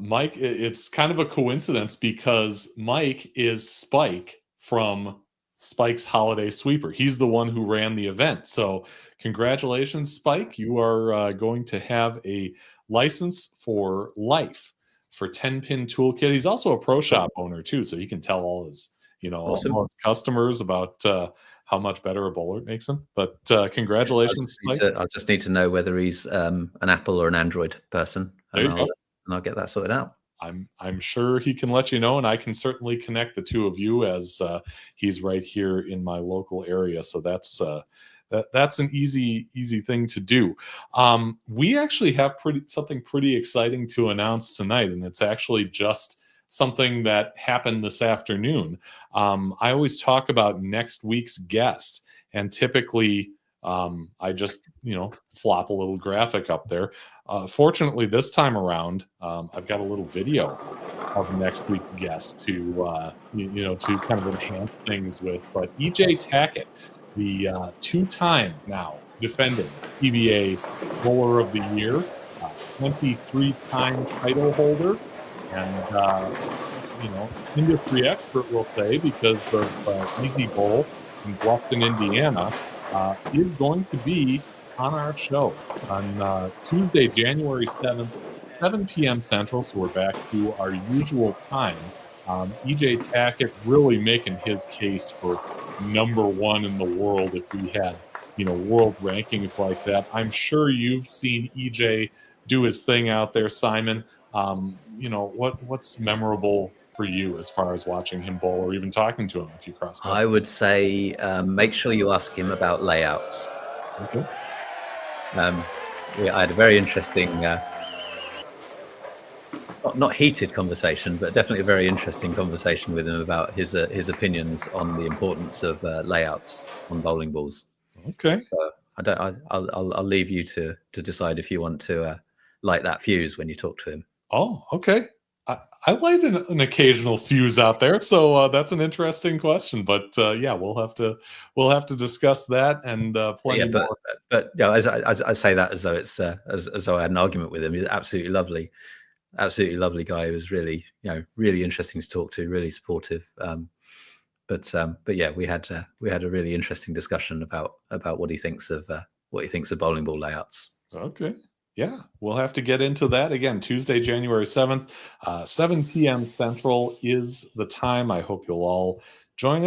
Mike, it's kind of a coincidence because Mike is Spike from Spike's Holiday Sweeper. He's the one who ran the event. So congratulations, Spike. You are going to have a license for life for 10-pin Toolkit. He's also a pro shop owner too, so he can tell all his, awesome. all his customers about how much better a bowler it makes him. But congratulations, Spike. I just need to know whether he's an Apple or an Android person, and I'll get that sorted out. I'm sure he can let you know, and I can certainly connect the two of you, as he's right here in my local area. So that's an easy thing to do. We actually have something pretty exciting to announce tonight, and it's actually just something that happened this afternoon. I always talk about next week's guest, and typically I just flop a little graphic up there. Fortunately, this time around, I've got a little video of next week's guest to kind of enhance things with. But EJ Tackett, the 2-time now defending PBA Bowler of the Year, 23-time title holder, and industry expert, we'll say, because of Easy Bowl in Bluffton, Indiana, is going to be on our show on Tuesday, January 7th, 7 p.m. Central, so we're back to our usual time. EJ Tackett really making his case for number one in the world if we had, world rankings like that. I'm sure you've seen EJ do his thing out there, Simon. What's memorable for you as far as watching him bowl or even talking to him if you cross paths? I would say make sure you ask him about layouts. Okay. I had a very interesting, not heated conversation, but definitely a very interesting conversation with him about his opinions on the importance of layouts on bowling balls. Okay. So I'll leave you to decide if you want to light that fuse when you talk to him. Oh, okay. I light an occasional fuse out there, so that's an interesting question. But we'll have to discuss that and plenty more. But as I say that as though it's as though I had an argument with him. He's absolutely lovely guy. He was really really interesting to talk to, really supportive. But yeah, we had a really interesting discussion about what he thinks of bowling ball layouts. Okay. Yeah, we'll have to get into that again. Tuesday, January 7th, 7 p.m. Central is the time. I hope you'll all join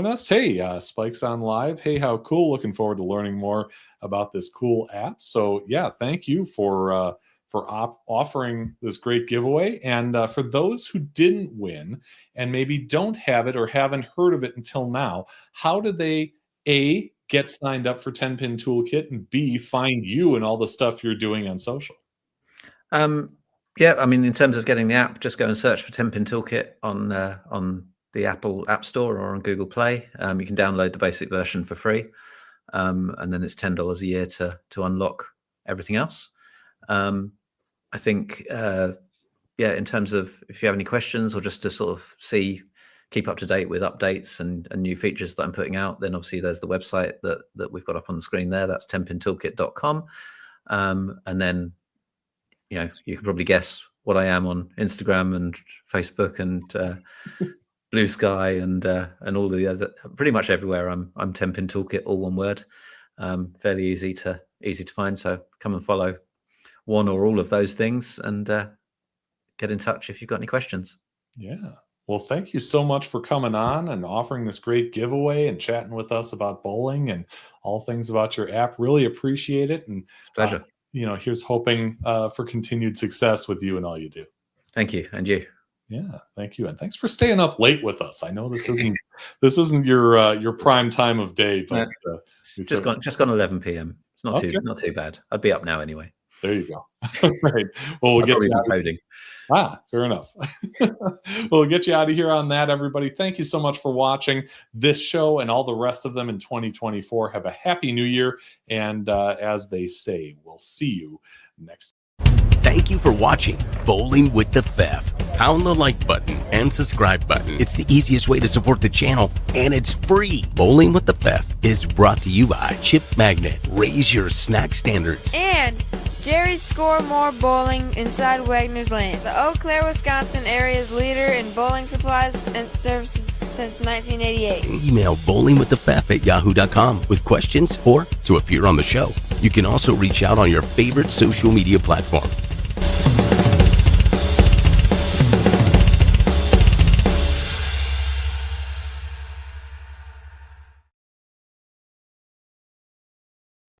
us. Hey, Spike's on live. Hey, how cool. Looking forward to learning more about this cool app. So yeah, thank you for offering this great giveaway. And for those who didn't win and maybe don't have it or haven't heard of it until now, how do they, A, get signed up for Tenpin Toolkit, and B, find you and all the stuff you're doing on social? In terms of getting the app, just go and search for Tenpin Toolkit on the Apple App Store or on Google Play. You can download the basic version for free, and then it's $10 a year to unlock everything else. I think, in terms of if you have any questions or just to sort of keep up to date with updates and new features that I'm putting out, then obviously there's the website that we've got up on the screen there. That's tenpintoolkit.com. And then, you can probably guess what I am on Instagram and Facebook and Blue Sky and all the other, pretty much everywhere. I'm Tenpin Toolkit, all one word. Fairly easy to find. So come and follow one or all of those things and get in touch if you've got any questions. Yeah. Well, thank you so much for coming on and offering this great giveaway and chatting with us about bowling and all things about your app. Really appreciate it. And it's a pleasure. Here's hoping for continued success with you and all you do. Thank you. And you. Yeah, thank you. And thanks for staying up late with us. I know this isn't your prime time of day, but it's just gone 11 p.m. It's not too bad. I'd be up now anyway. There you go. Right. Well, we'll get you out coding. Fair enough. We'll get you out of here on that, everybody. Thank you so much for watching this show and all the rest of them in 2024. Have a happy new year. And as they say, we'll see you next. Thank you for watching Bowling with the Fef. Pound the like button and subscribe button. It's the easiest way to support the channel, and it's free. Bowling with the Fef is brought to you by Chip Magnet. Raise your snack standards. And Jerry's Score More Bowling inside Wagner's Lane, the Eau Claire, Wisconsin area's leader in bowling supplies and services since 1988. Email bowlingwiththefef@yahoo.com with questions or to appear on the show. You can also reach out on your favorite social media platform.